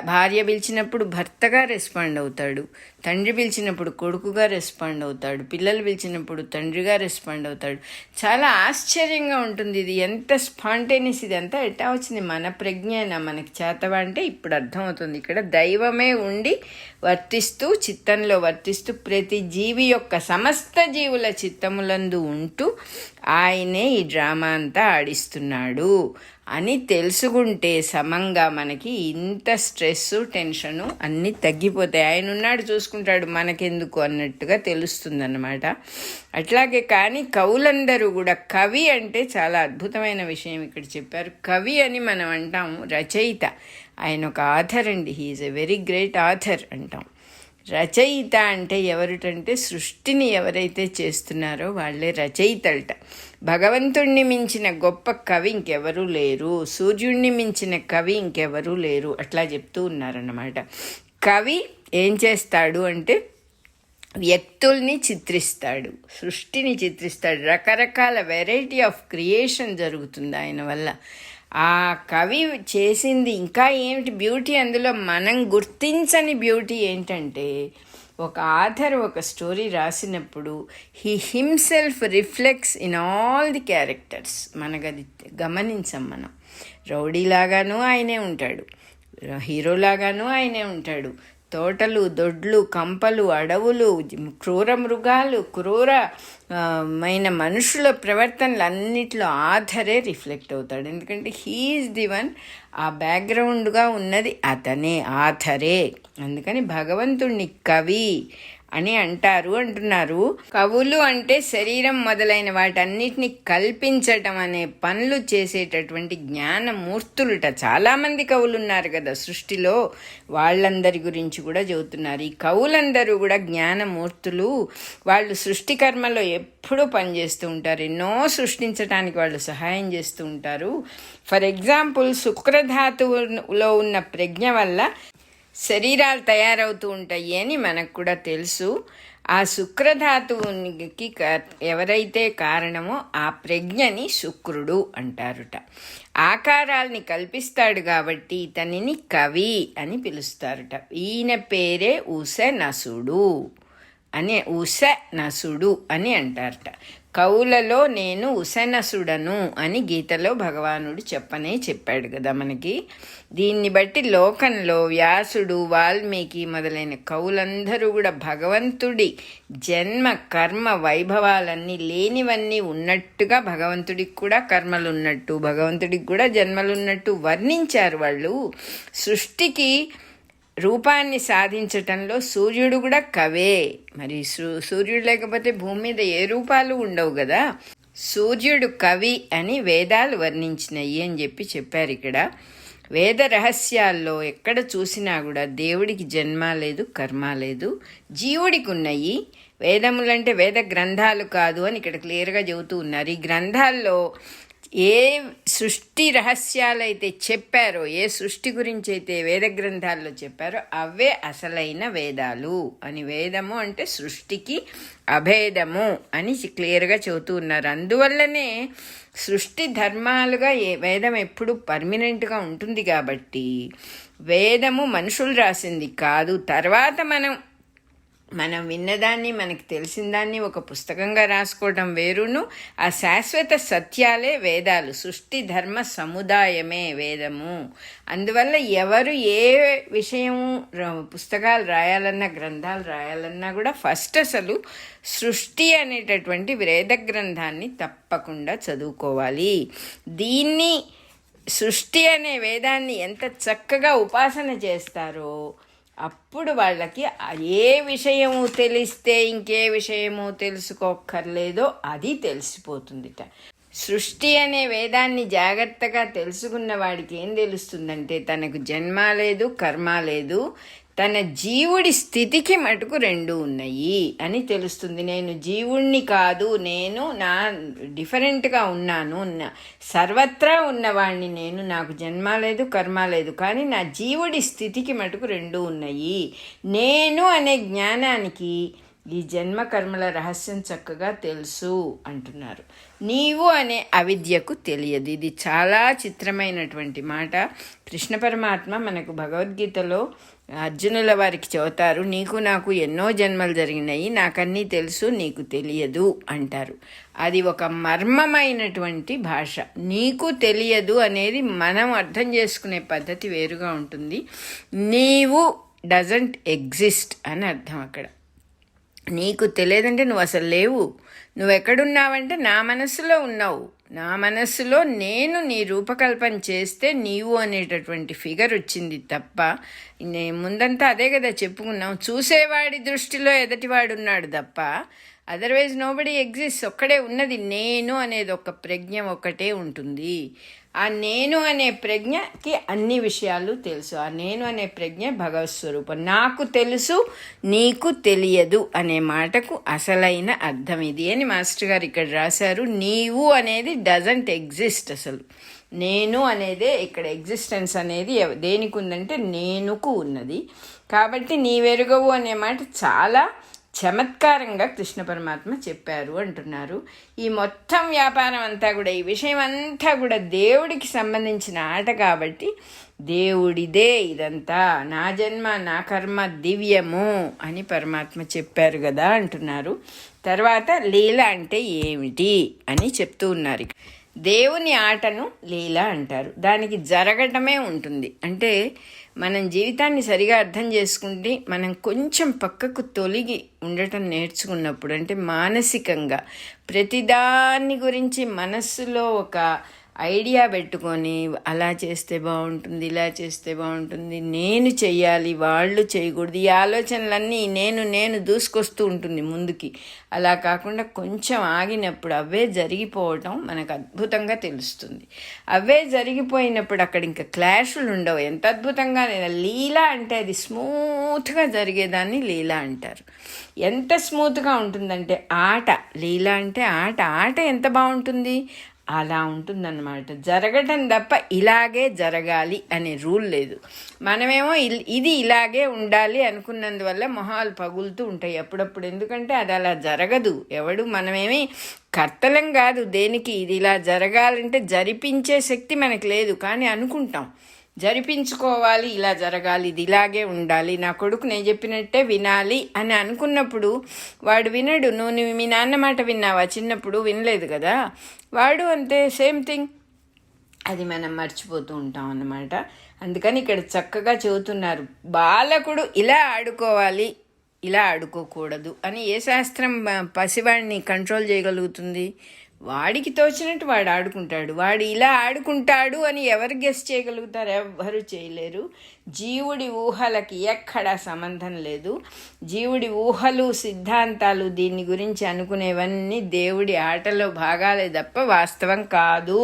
భార్య పిలిచినప్పుడు భర్తగా రెస్పాండ్ అవుతాడు, తండ్రి పిలిచినప్పుడు కొడుకుగా రెస్పాండ్ అవుతాడు, పిల్లలు పిలిచినప్పుడు తండ్రిగా రెస్పాండ్ అవుతాడు. చాలా ఆశ్చర్యంగా ఉంటుంది. ఇది ఎంత స్పాంటేనియస్, ఇది అంతా ఎట్టా వచ్చింది? మన ప్రజ్ఞేనా, మనకి చేతవా అంటే ఇప్పుడు అర్థమవుతుంది. ఇక్కడ దైవమే ఉండి వర్తిస్తూ, చిత్తంలో వర్తిస్తూ, ప్రతి జీవి యొక్క సమస్త జీవుల చిత్తములందు ఉంటూ ఆయనే ఈ డ్రామా అంతా ఆడిస్తున్నాడు అని తెలుసుకుంటే సమంగా మనకి ఇంత స్ట్రెస్, టెన్షను అన్నీ తగ్గిపోతాయి. ఆయన ఉన్నాడు చూసుకుంటాడు, మనకెందుకు అన్నట్టుగా తెలుస్తుందన్నమాట. అట్లాగే కానీ కవులందరూ కూడా, కవి అంటే చాలా అద్భుతమైన విషయం ఇక్కడ చెప్పారు. కవి అని మనం అంటాము, రచయిత. ఆయన ఒక ఆథర్ అండి, he is a very great author అంటాం. రచయిత అంటే ఎవరిటంటే సృష్టిని ఎవరైతే చేస్తున్నారో వాళ్ళే రచయితలట. భగవంతుణ్ణి మించిన గొప్ప కవి ఇంకెవరూ లేరు, సూర్యుడిని మించిన కవి ఇంకెవరూ లేరు, అట్లా చెప్తూ ఉన్నారన్నమాట. కవి ఏం చేస్తాడు అంటే వ్యక్తుల్ని చిత్రిస్తాడు, సృష్టిని చిత్రిస్తాడు. రకరకాల వెరైటీ ఆఫ్ క్రియేషన్ జరుగుతుంది ఆయన వల్ల. ఆ కవి చేసింది ఇంకా ఏమిటి బ్యూటీ అందులో, మనం గుర్తించని బ్యూటీ ఏంటంటే, ఒక ఆథర్ ఒక స్టోరీ రాసినప్పుడు he himself reflects in all the characters. మనకు అది గమనించం మనం. రౌడీలాగానూ ఆయనే ఉంటాడు, హీరోలాగానూ ఆయనే ఉంటాడు. తోటలు, దొడ్లు, కంపలు, అడవులు, క్రూర మృగాలు, క్రూరమైన మనుషుల ప్రవర్తనలు అన్నిట్లో ఆథరే రిఫ్లెక్ట్ అవుతాడు. ఎందుకంటే హీఈస్ ది వన్, ఆ బ్యాక్గ్రౌండ్గా ఉన్నది అతనే, ఆథరే. అందుకని భగవంతుణ్ణి కవి అని అంటున్నారు. కవులు అంటే శరీరం మొదలైన వాటన్నిటిని కల్పించటం అనే పనులు చేసేటటువంటి జ్ఞానమూర్తులుట. చాలామంది కవులు ఉన్నారు కదా సృష్టిలో, వాళ్ళందరి గురించి కూడా చెబుతున్నారు. ఈ కవులందరూ కూడా జ్ఞానమూర్తులు. వాళ్ళు సృష్టి కర్మలో ఎప్పుడూ పనిచేస్తూ ఉంటారు, ఎన్నో సృష్టించడానికి వాళ్ళు సహాయం చేస్తూ ఉంటారు. ఫర్ ఎగ్జాంపుల్, శుక్రధాతువులో ఉన్న ప్రజ్ఞ వల్ల శరీరాలు తయారవుతూ ఉంటాయి అని మనకు కూడా తెలుసు. ఆ శుక్రధాతువునికి ఎవరైతే కారణమో ఆ ప్రజ్ఞని శుక్రుడు అంటారుట. ఆకారాల్ని కల్పిస్తాడు కాబట్టి ఇతనిని కవి అని పిలుస్తారుట. ఈయన పేరే ఉశనసుడు అని అంటారట. కవులలో నేను ఉశనసుడను అని గీతలో భగవానుడు చెప్పాడు కదా మనకి. దీన్ని బట్టి లోకంలో వ్యాసుడు, వాల్మీకి మొదలైన కవులందరూ కూడా భగవంతుడి జన్మ కర్మ వైభవాలన్నీ లేనివన్నీ ఉన్నట్టుగా, భగవంతుడికి కూడా కర్మలు ఉన్నట్టు, భగవంతుడికి కూడా జన్మలున్నట్టు వర్ణించారు వాళ్ళు. సృష్టికి రూపాన్ని సాధించటంలో సూర్యుడు కూడా కవే. మరి సూర్యుడు లేకపోతే భూమి మీద ఏ రూపాలు ఉండవు కదా. సూర్యుడు కవి అని వేదాలు వర్ణించినవి అని చెప్పారు ఇక్కడ. వేద రహస్యాల్లో ఎక్కడ చూసినా కూడా దేవుడికి జన్మ లేదు, కర్మ లేదు, జీవుడికి ఉన్నాయి. వేదములంటే వేద గ్రంథాలు కాదు అని ఇక్కడ క్లియర్గా చెబుతూ ఉన్నారు. ఈ గ్రంథాల్లో ఏ సృష్టి రహస్యాలైతే చెప్పారో, ఏ సృష్టి గురించి అయితే వేద గ్రంథాల్లో చెప్పారో అవే అసలైన వేదాలు అని. వేదము అంటే సృష్టికి అభేదము అని క్లియర్గా చెబుతూ ఉన్నారు. అందువల్లనే సృష్టి ధర్మాలుగా వేదం ఎప్పుడు పర్మనెంట్గా ఉంటుంది కాబట్టి వేదము మనుషులు రాసింది కాదు. తర్వాత మనం విన్నదాన్ని, మనకి తెలిసిన దాన్ని ఒక పుస్తకంగా రాసుకోవడం వేరును, ఆ శాశ్వత సత్యాలే వేదాలు. సృష్టి ధర్మ సముదాయమే వేదము. అందువల్ల ఎవరు ఏ విషయము పుస్తకాలు రాయాలన్నా, గ్రంథాలు రాయాలన్నా కూడా ఫస్ట్ అసలు సృష్టి అనేటటువంటి వేద గ్రంథాన్ని తప్పకుండా చదువుకోవాలి. దీన్ని, సృష్టి అనే వేదాన్ని ఎంత చక్కగా ఉపాసన చేస్తారో అప్పుడు వాళ్ళకి ఏ విషయము తెలిస్తే ఇంకే విషయము తెలుసుకోక్కర్లేదో అది తెలిసిపోతుందిట. సృష్టి అనే వేదాన్ని జాగ్రత్తగా తెలుసుకున్న వాడికి ఏం తెలుస్తుందంటే తనకు జన్మ లేదు, కర్మ లేదు, తన జీవుడి స్థితికి మటుకు రెండు ఉన్నాయి అని తెలుస్తుంది. నేను జీవుణ్ణి కాదు, నేను డిఫరెంట్గా ఉన్నాను, సర్వత్రా ఉన్నవాణ్ణి నేను, నాకు జన్మ లేదు, కర్మ లేదు, కానీ నా జీవుడి స్థితికి మటుకు రెండు ఉన్నాయి. నేను అనే జ్ఞానానికి ఈ జన్మ కర్మల రహస్యం చక్కగా తెలుసు అంటున్నారు. నీవు అనే అవిద్యకు తెలియదు. ఇది చాలా చిత్రమైనటువంటి మాట. కృష్ణ పరమాత్మ మనకు భగవద్గీతలో అర్జునుల వారికి చెబుతారు, నీకు నాకు ఎన్నో జన్మలు జరిగినాయి, నాకన్నీ తెలుసు, నీకు తెలియదు అంటారు. అది ఒక మర్మమైనటువంటి భాష. నీకు తెలియదు అనేది మనం అర్థం చేసుకునే పద్ధతి వేరుగా ఉంటుంది. నీవు డజంట్ ఎగ్జిస్ట్ అని అర్థం. అక్కడ నీకు తెలియదంటే నువ్వు అసలు లేవు. నువ్వెక్కడున్నావంటే నా మనస్సులో ఉన్నావు. నా మనస్సులో నేను నీ రూపకల్పన చేస్తే నీవు అనేటటువంటి ఫిగర్ వచ్చింది తప్ప, ముందంతా అదే కదా చెప్పుకున్నాం, చూసేవాడి దృష్టిలో ఎదటివాడున్నాడు తప్ప అదర్వైజ్ నోబడి ఎగ్జిస్ట్. ఒక్కడే ఉన్నది నేను అనేది ఒక ప్రజ్ఞ ఒక్కటే ఉంటుంది. ఆ నేను అనే ప్రజ్ఞకి అన్ని విషయాలు తెలుసు. ఆ నేను అనే ప్రజ్ఞ భగవత్ స్వరూపం. నాకు తెలుసు, నీకు తెలియదు అనే మాటకు అసలైన అర్థం ఇది అని మాస్టర్ గారు ఇక్కడ రాశారు. నీవు అనేది డజంట్ ఎగ్జిస్ట్. అసలు నేను అనేదే ఇక్కడ ఎగ్జిస్టెన్స్ అనేది దేనికి ఉందంటే నేనుకు ఉన్నది. కాబట్టి నీవెరుగవు అనే మాట చాలా చమత్కారంగా కృష్ణ పరమాత్మ చెప్పారు అంటున్నారు. ఈ మొత్తం వ్యాపారం అంతా కూడా, ఈ విషయం అంతా కూడా దేవుడికి సంబంధించిన ఆట కాబట్టి దేవుడిదే ఇదంతా, నా జన్మ నా కర్మ దివ్యము అని పరమాత్మ చెప్పారు కదా అంటున్నారు. తర్వాత లీల అంటే ఏమిటి అని చెప్తూ ఉన్నారు. దేవుని ఆటను లీల అంటారు. దానికి జరగటమే ఉంటుంది. అంటే మనం జీవితాన్ని సరిగా అర్థం చేసుకుంటే మనం కొంచెం పక్కకు తొలగి ఉండటం నేర్చుకున్నప్పుడు, అంటే మానసికంగా ప్రతిదాన్ని గురించి మనస్సులో ఒక ఐడియా పెట్టుకొని అలా చేస్తే బాగుంటుంది, ఇలా చేస్తే బాగుంటుంది, నేను చెయ్యాలి, వాళ్ళు చేయకూడదు, ఈ ఆలోచనలన్నీ నేను దూసుకొస్తూ ఉంటుంది ముందుకి. అలా కాకుండా కొంచెం ఆగినప్పుడు అవే జరిగిపోవటం మనకు అద్భుతంగా తెలుస్తుంది. అవే జరిగిపోయినప్పుడు అక్కడ ఇంకా క్లాషులు ఉండవు. ఎంత అద్భుతంగా లీల అంటే అది స్మూత్గా జరిగేదాన్ని లీల అంటారు. ఎంత స్మూత్గా ఉంటుందంటే ఆట. లీల అంటే ఆట ఎంత బాగుంటుంది అలా ఉంటుందన్నమాట. జరగటం తప్ప ఇలాగే జరగాలి అనే రూల్ లేదు. మనమేమో ఇది ఇలాగే ఉండాలి అనుకున్నందువల్ల మొహాలు పగులుతూ ఉంటాయి అప్పుడప్పుడు. ఎందుకంటే అది అలా జరగదు. మనమేమి కర్తలం కాదు దేనికి. ఇది ఇలా జరగాలంటే జరిపించే శక్తి మనకు లేదు. కానీ అనుకుంటాం జరిపించుకోవాలి, ఇలా జరగాలి, ఇది ఇలాగే ఉండాలి, నా కొడుకు నేను చెప్పినట్టే వినాలి అని అనుకున్నప్పుడు వాడు వినడు. నువ్వు మీ నాన్న మాట విన్నావా? చిన్నప్పుడు వినలేదు కదా. వాడు అంతే, సేమ్ థింగ్. అది మనం మర్చిపోతూ ఉంటాం అన్నమాట. అందుకని ఇక్కడ చక్కగా చెబుతున్నారు, బాలకుడు ఇలా ఆడుకోవాలి, ఇలా ఆడుకోకూడదు అని ఏ శాస్త్రం పసివాడిని కంట్రోల్ చేయగలుగుతుంది? వాడికి తోచినట్టు వాడు ఆడుకుంటాడు. వాడు ఇలా ఆడుకుంటాడు అని ఎవరు గెస్ చేయగలుగుతారు? ఎవ్వరు చేయలేరు. జీవుడి ఊహలకి ఎక్కడా సంబంధం లేదు. జీవుడి ఊహలు, సిద్ధాంతాలు, దీని గురించి అనుకునేవన్నీ దేవుడి ఆటలో భాగాలే తప్ప వాస్తవం కాదు.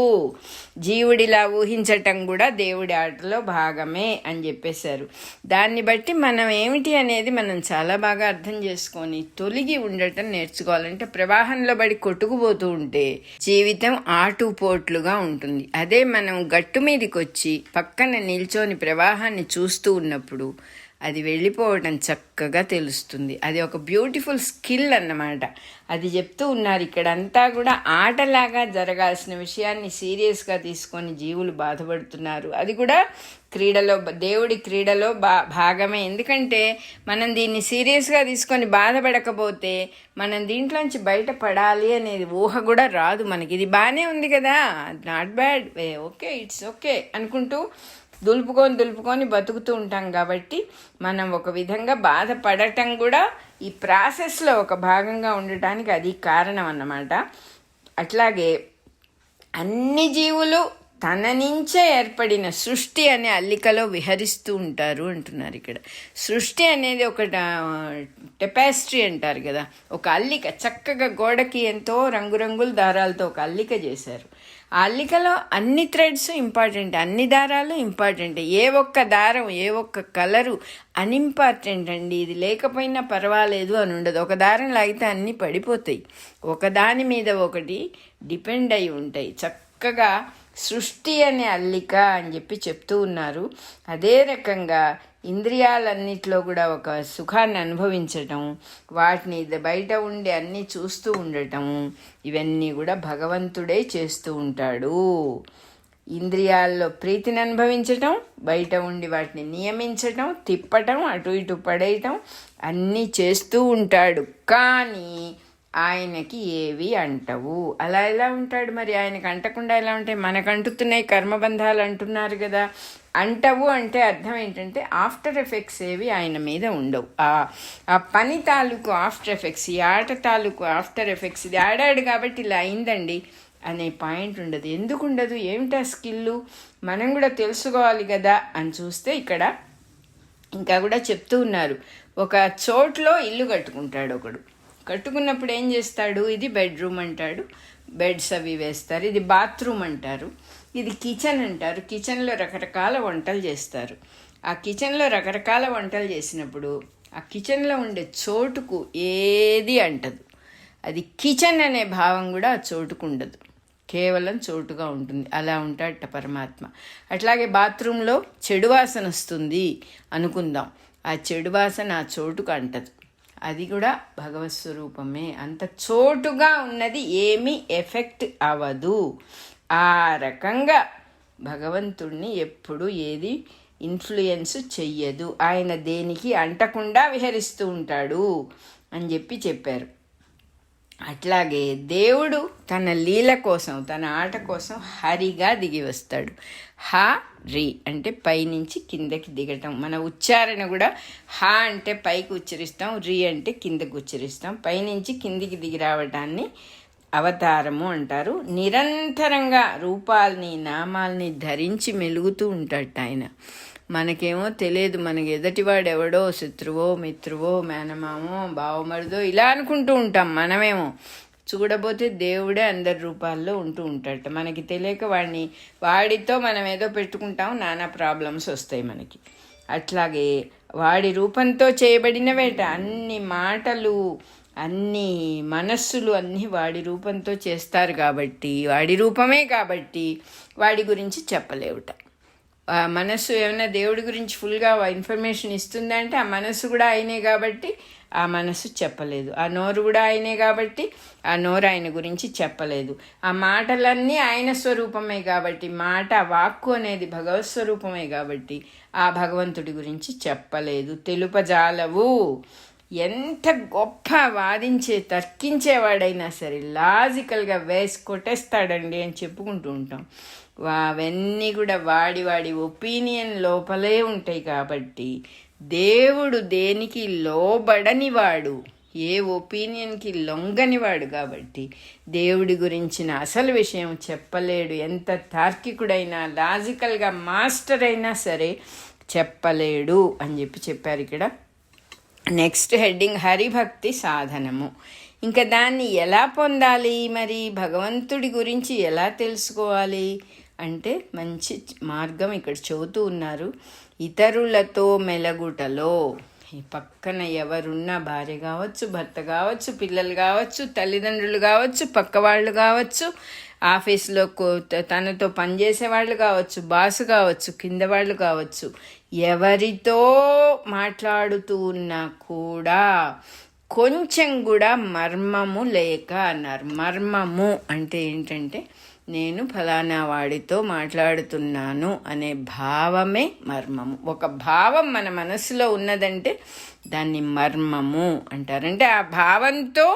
జీవుడిలా ఊహించటం కూడా దేవుడి ఆటలో భాగమే అని చెప్పేశారు. దాన్ని బట్టి మనం ఏమిటి అనేది మనం చాలా బాగా అర్థం చేసుకొని తొలగి ఉండటం నేర్చుకోవాలంటే, ప్రవాహంలో పడి కొట్టుకుపోతూ ఉంటే జీవితం ఆటుపోట్లుగా ఉంటుంది. అదే మనం గట్టు మీదకి వచ్చి పక్కన నిల్చొని ప్రవాహాన్ని చూస్తూ ఉన్నప్పుడు అది వెళ్ళిపోవటం చక్కగా తెలుస్తుంది. అది ఒక బ్యూటిఫుల్ స్కిల్ అన్నమాట. అది చెప్తూ ఉన్నారు ఇక్కడ. అంతా కూడా ఆటలాగా జరగాల్సిన విషయాన్ని సీరియస్గా తీసుకొని జీవులు బాధపడుతున్నారు. అది కూడా క్రీడలో, దేవుడి క్రీడలో భాగమే. ఎందుకంటే మనం దీన్ని సీరియస్గా తీసుకొని బాధపడకపోతే మనం దీంట్లోంచి బయటపడాలి అనేది ఊహ కూడా రాదు మనకి. ఇది బాగానే ఉంది కదా, not bad, okay, it's okay అనుకుంటూ దులుపుకొని బతుకుతూ ఉంటాం. కాబట్టి మనం ఒక విధంగా బాధపడటం కూడా ఈ ప్రాసెస్లో ఒక భాగంగా ఉండటానికి అది కారణం అన్నమాట. అట్లాగే అన్ని జీవులు తన నుంచే ఏర్పడిన సృష్టి అనే అల్లికలో విహరిస్తూ ఉంటారు అంటున్నారు ఇక్కడ. సృష్టి అనేది ఒక టెపాస్ట్రీ అంటారు కదా, ఒక అల్లిక. చక్కగా గోడకి ఎంతో రంగురంగుల దారాలతో ఒక అల్లిక చేశారు. ఆ అల్లికలో అన్ని థ్రెడ్స్ ఇంపార్టెంట్, అన్ని దారాలు ఇంపార్టెంట్. ఏ ఒక్క దారం, ఏ ఒక్క కలరు అన్ఇంపార్టెంట్ అండి. ఇది లేకపోయినా పర్వాలేదు అని ఉండదు. ఒక దారం లాగితే అన్నీ పడిపోతాయి. ఒకదాని మీద ఒకటి డిపెండ్ అయి ఉంటాయి. చక్కగా సృష్టి అనే అల్లిక అని చెప్పి చెప్తూ ఉన్నారు. అదే రకంగా ఇంద్రియాలన్నిట్లో కూడా ఒక సుఖాన్ని అనుభవించటం, వాటిని బయట ఉండి అన్నీ చూస్తూ ఉండటం, ఇవన్నీ కూడా భగవంతుడే చేస్తూ ఉంటాడు. ఇంద్రియాల్లో ప్రీతిని అనుభవించటం, బయట ఉండి వాటిని నియమించటం, తిప్పటం, అటు ఇటు పడేయటం అన్నీ చేస్తూ ఉంటాడు. కానీ ఆయనకి ఏవి అంటవు. అలా ఎలా ఉంటాడు మరి? ఆయనకు అంటకుండా ఎలా ఉంటాయి? మనకు అంటుతున్నాయి కర్మబంధాలు అంటున్నారు కదా. అంటవు అంటే అర్థం ఏంటంటే ఆఫ్టర్ ఎఫెక్ట్స్ ఏవి ఆయన మీద ఉండవు. ఆ పని తాలూకు ఆఫ్టర్ ఎఫెక్ట్స్, ఈ ఆట తాలూకు ఆఫ్టర్ ఎఫెక్ట్స్, ఇది ఆడాడు కాబట్టి ఇలా అయిందండి అనే పాయింట్ ఉండదు. ఎందుకు ఉండదు? ఏమిటా స్కిల్లు? మనం కూడా తెలుసుకోవాలి కదా అని చూస్తే ఇక్కడ ఇంకా కూడా చెప్తూ ఉన్నారు. ఒక చోట్లో ఇల్లు కట్టుకుంటాడు ఒకడు. కట్టుకున్నప్పుడు ఏం చేస్తాడు? ఇది బెడ్రూమ్ అంటాడు, బెడ్స్ అవి వేస్తారు. ఇది బాత్రూమ్ అంటారు, ఇది కిచెన్ అంటారు. కిచెన్లో రకరకాల వంటలు చేస్తారు. ఆ కిచెన్లో రకరకాల వంటలు చేసినప్పుడు ఆ కిచెన్లో ఉండే చోటుకు ఏది అంటదు. అది కిచెన్ అనే భావం కూడా ఆ చోటుకు ఉండదు, కేవలం చోటుగా ఉంటుంది. అలా ఉంటాడట పరమాత్మ. అట్లాగే బాత్రూంలో చెడు వాసన వస్తుంది అనుకుందాం, ఆ చెడు వాసన ఆ చోటుకు అంటదు. అది కూడా భగవత్ స్వరూపమే. అంత చోటుగా ఉన్నది ఏమీ ఎఫెక్ట్ అవ్వదు. ఆ రకంగా భగవంతుణ్ణి ఎప్పుడు ఏది ఇన్ఫ్లుయెన్స్ చెయ్యదు. ఆయన దేనికి అంటకుండా విహరిస్తూ ఉంటాడు అని చెప్పారు. అట్లాగే దేవుడు తన లీల కోసం, తన ఆట కోసం హరిగా దిగి వస్తాడు. హ రి అంటే పైనుంచి కిందకి దిగటం. మన ఉచ్చారణ కూడా హ అంటే పైకి ఉచ్చరిస్తాం, రి అంటే కిందకి ఉచ్చరిస్తాం. పైనుంచి కిందికి దిగి రావటాన్ని అవతారము అంటారు. నిరంతరంగా రూపాల్ని నామాల్ని ధరించి మెలుగుతూ ఉంటాడు ఆయన. మనకేమో తెలియదు, మనకి ఎదటివాడు ఎవడో శత్రువో మిత్రువో మేనమామో బావమరిదో ఇలా అనుకుంటూ ఉంటాం. మనమేమో చూడబోతే దేవుడే అందరి రూపాల్లో ఉంటూ ఉంటాడట. మనకి తెలియక వాడితో మనం ఏదో పెట్టుకుంటాం, నానా ప్రాబ్లమ్స్ వస్తాయి మనకి. అట్లాగే వాడి రూపంతో చేయబడినవేట అన్ని మాటలు, అన్ని మనస్సులు అన్నీ వాడి రూపంతో చేస్తారు కాబట్టి, వాడి రూపమే కాబట్టి వాడి గురించి చెప్పలేవుట. ఆ మనస్సు ఏమైనా దేవుడి గురించి ఫుల్గా ఇన్ఫర్మేషన్ ఇస్తుందంటే ఆ మనస్సు కూడా ఆయనే కాబట్టి ఆ మనస్సు చెప్పలేదు. ఆ నోరు కూడా ఆయనే కాబట్టి ఆ నోరు ఆయన గురించి చెప్పలేదు. ఆ మాటలన్నీ ఆయన స్వరూపమే కాబట్టి, మాట వాక్కు అనేది భగవత్ స్వరూపమే కాబట్టి ఆ భగవంతుడి గురించి చెప్పలేదు. తెలుపజాలవు. ఎంత గొప్ప వాదించే తర్కించేవాడైనా సరే లాజికల్గా వేసి కొట్టేస్తాడండి అని చెప్పుకుంటూ ఉంటాం. అవన్నీ కూడా వాడి ఒపీనియన్ లోపలే ఉంటాయి కాబట్టి దేవుడు దేనికి లోబడనివాడు, ఏ ఒపీనియన్కి లొంగనివాడు కాబట్టి దేవుడి గురించిన అసలు విషయం చెప్పలేడు. ఎంత తార్కికుడైనా లాజికల్గా మాస్టర్ అయినా సరే చెప్పలేడు అని చెప్పారు ఇక్కడ. నెక్స్ట్ హెడ్డింగ్ హరిభక్తి సాధనము. ఇంకా దాన్ని ఎలా పొందాలి మరి? భగవంతుడి గురించి ఎలా తెలుసుకోవాలి అంటే మంచి మార్గం ఇక్కడ చెబుతూ ఉన్నారు. ఇతరులతో మెలగుటలో, ఈ పక్కన ఎవరున్నా, భార్య కావచ్చు, భర్త కావచ్చు, పిల్లలు కావచ్చు, తల్లిదండ్రులు కావచ్చు, పక్క వాళ్ళు కావచ్చు, ఆఫీస్లో తనతో పనిచేసే వాళ్ళు కావచ్చు, బాసు కావచ్చు, కింద వాళ్ళు కావచ్చు, ఎవరితో మాట్లాడుతూ ఉన్నా కూడా కొంచెం కూడా మర్మము లేక అన్నారు. మర్మము అంటే ఏంటంటే నేను ఫలానా వాడితో మాట్లాడుతున్నాను అనే భావమే మర్మము. ఒక భావం మన మనసులో ఉన్నదంటే దాన్ని మర్మము అంటారంటే ఆ భావంతో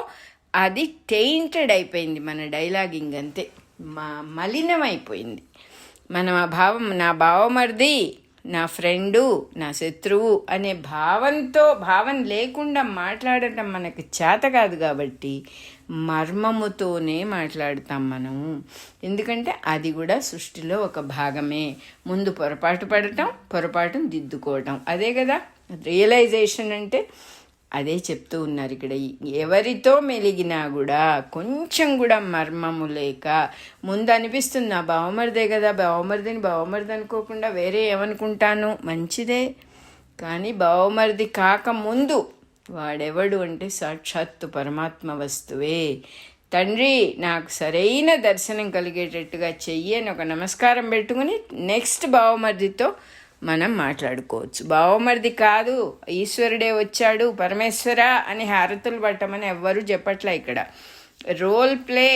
అది టెయింటెడ్ అయిపోయింది, మన డైలాగింగ్ అంతే మలినమైపోయింది. మనం ఆ భావం, నా బావమరిది, నా ఫ్రెండు, నా శత్రువు అనే భావం లేకుండా మాట్లాడటం మనకు చేత కాదు కాబట్టి మర్మముతోనే మాట్లాడతాం మనము. ఎందుకంటే అది కూడా సృష్టిలో ఒక భాగమే. ముందు పొరపాటు పడటం, పొరపాటును దిద్దుకోవటం, అదే కదా రియలైజేషన్ అంటే. అదే చెప్తూ ఉన్నారు ఇక్కడ. ఎవరితో మెలిగినా కూడా కొంచెం కూడా మర్మము లేక, ముందు అనిపిస్తుంది నా బావమరిదే కదా, బావమరిది అనుకోకుండా వేరే ఏమనుకుంటాను, మంచిదే. కానీ బావమరిది కాక ముందు వాడెవడు అంటే సాక్షాత్తు పరమాత్మ వస్తువే. తండ్రి నాకు సరైన దర్శనం కలిగేటట్టుగా చెయ్యి అని ఒక నమస్కారం పెట్టుకుని నెక్స్ట్ బావమరిదితో మనం మాట్లాడుకోవచ్చు. బావమరిది కాదు, ఈశ్వరుడే వచ్చాడు, పరమేశ్వర అని హారతులు పట్టమని ఎవ్వరూ చెప్పట్లే. ఇక్కడ రోల్ ప్లే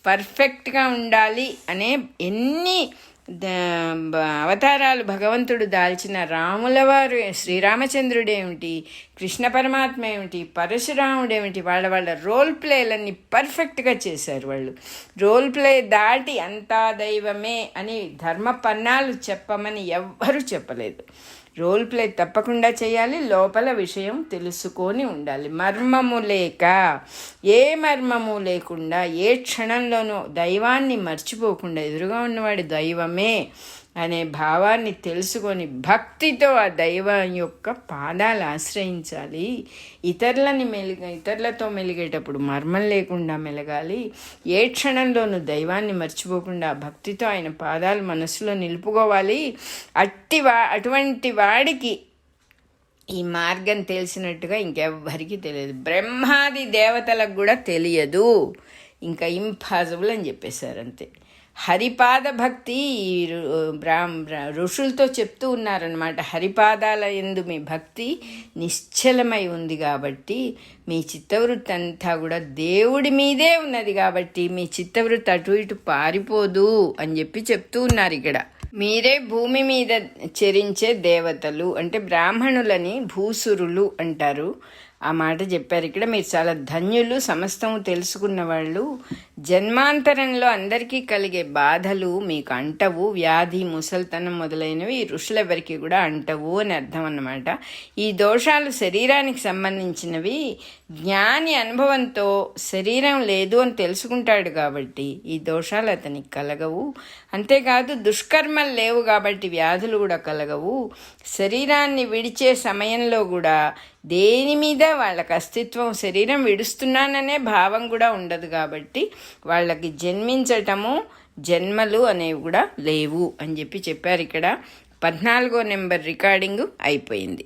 పర్ఫెక్ట్గా ఉండాలి అనే ఎన్ని అవతారాలు భగవంతుడు దాల్చిన రాముల వారు, శ్రీరామచంద్రుడేమిటి, కృష్ణ పరమాత్మ ఏమిటి, పరశురాముడేమిటి, వాళ్ళ రోల్ ప్లేలన్నీ పర్ఫెక్ట్గా చేశారు. వాళ్ళు రోల్ ప్లే దాటి అంతా దైవమే అని ధర్మ పన్నాలు చెప్పమని ఎవ్వరూ చెప్పలేదు. రోల్ ప్లే తప్పకుండా చేయాలి, లోపల విషయం తెలుసుకొని ఉండాలి. మర్మము లేక, ఏ మర్మము లేకుండా, ఏ క్షణంలోనూ దైవాన్ని మర్చిపోకుండా, ఎదురుగా ఉన్నవాడి దైవమే అనే భావాన్ని తెలుసుకొని భక్తితో ఆ దైవం యొక్క పాదాలు ఆశ్రయించాలి. ఇతరులతో మెలిగేటప్పుడు మర్మం లేకుండా మెలగాలి. ఏ క్షణంలోనూ దైవాన్ని మర్చిపోకుండా భక్తితో ఆయన పాదాలు మనసులో నిలుపుకోవాలి. అటువంటి వాడికి ఈ మార్గం తెలిసినట్టుగా ఇంకెవ్వరికీ తెలియదు. బ్రహ్మాది దేవతలకు కూడా తెలియదు. ఇంకా ఇంపాసిబుల్ అని చెప్పేశారు అంతే. హరిపాద భక్తి ఋషులతో చెప్తూ ఉన్నారనమాట. హరిపాదాల యందు మీ భక్తి నిశ్చలమై ఉంది కాబట్టి మీ చిత్తవృత్తి అంతా కూడా దేవుడి మీదే ఉన్నది కాబట్టి మీ చిత్తవృత్తి అటు ఇటు పారిపోదు అని చెప్పి చెప్తూ ఉన్నారు. ఇక్కడ మీరే భూమి మీద చరించే దేవతలు అంటే బ్రాహ్మణులని భూసురులు అంటారు. ఆ మాట చెప్పారు ఇక్కడ. మీరు చాలా ధన్యులు, సమస్తము తెలుసుకున్న వాళ్ళు. జన్మాంతరంలో అందరికీ కలిగే బాధలు మీకు అంటవు, వ్యాధి, ముసల్తనం మొదలైనవి ఋషులెవరికి కూడా అంటవు అని అర్థం అన్నమాట. ఈ దోషాలు శరీరానికి సంబంధించినవి. జ్ఞాని అనుభవంతో శరీరం లేదు అని తెలుసుకుంటాడు కాబట్టి ఈ దోషాలు అతనికి కలగవు. అంతేకాదు దుష్కర్మలు లేవు కాబట్టి వ్యాధులు కూడా కలగవు. శరీరాన్ని విడిచే సమయంలో కూడా దేని మీద వాళ్ళకి అస్తిత్వం, శరీరం విడుస్తున్నాననే భావం కూడా ఉండదు కాబట్టి వాళ్ళకి జన్మించటము, జన్మలు అనేవి కూడా లేవు అని చెప్పారు ఇక్కడ. 14వ నెంబర్ రికార్డింగు అయిపోయింది.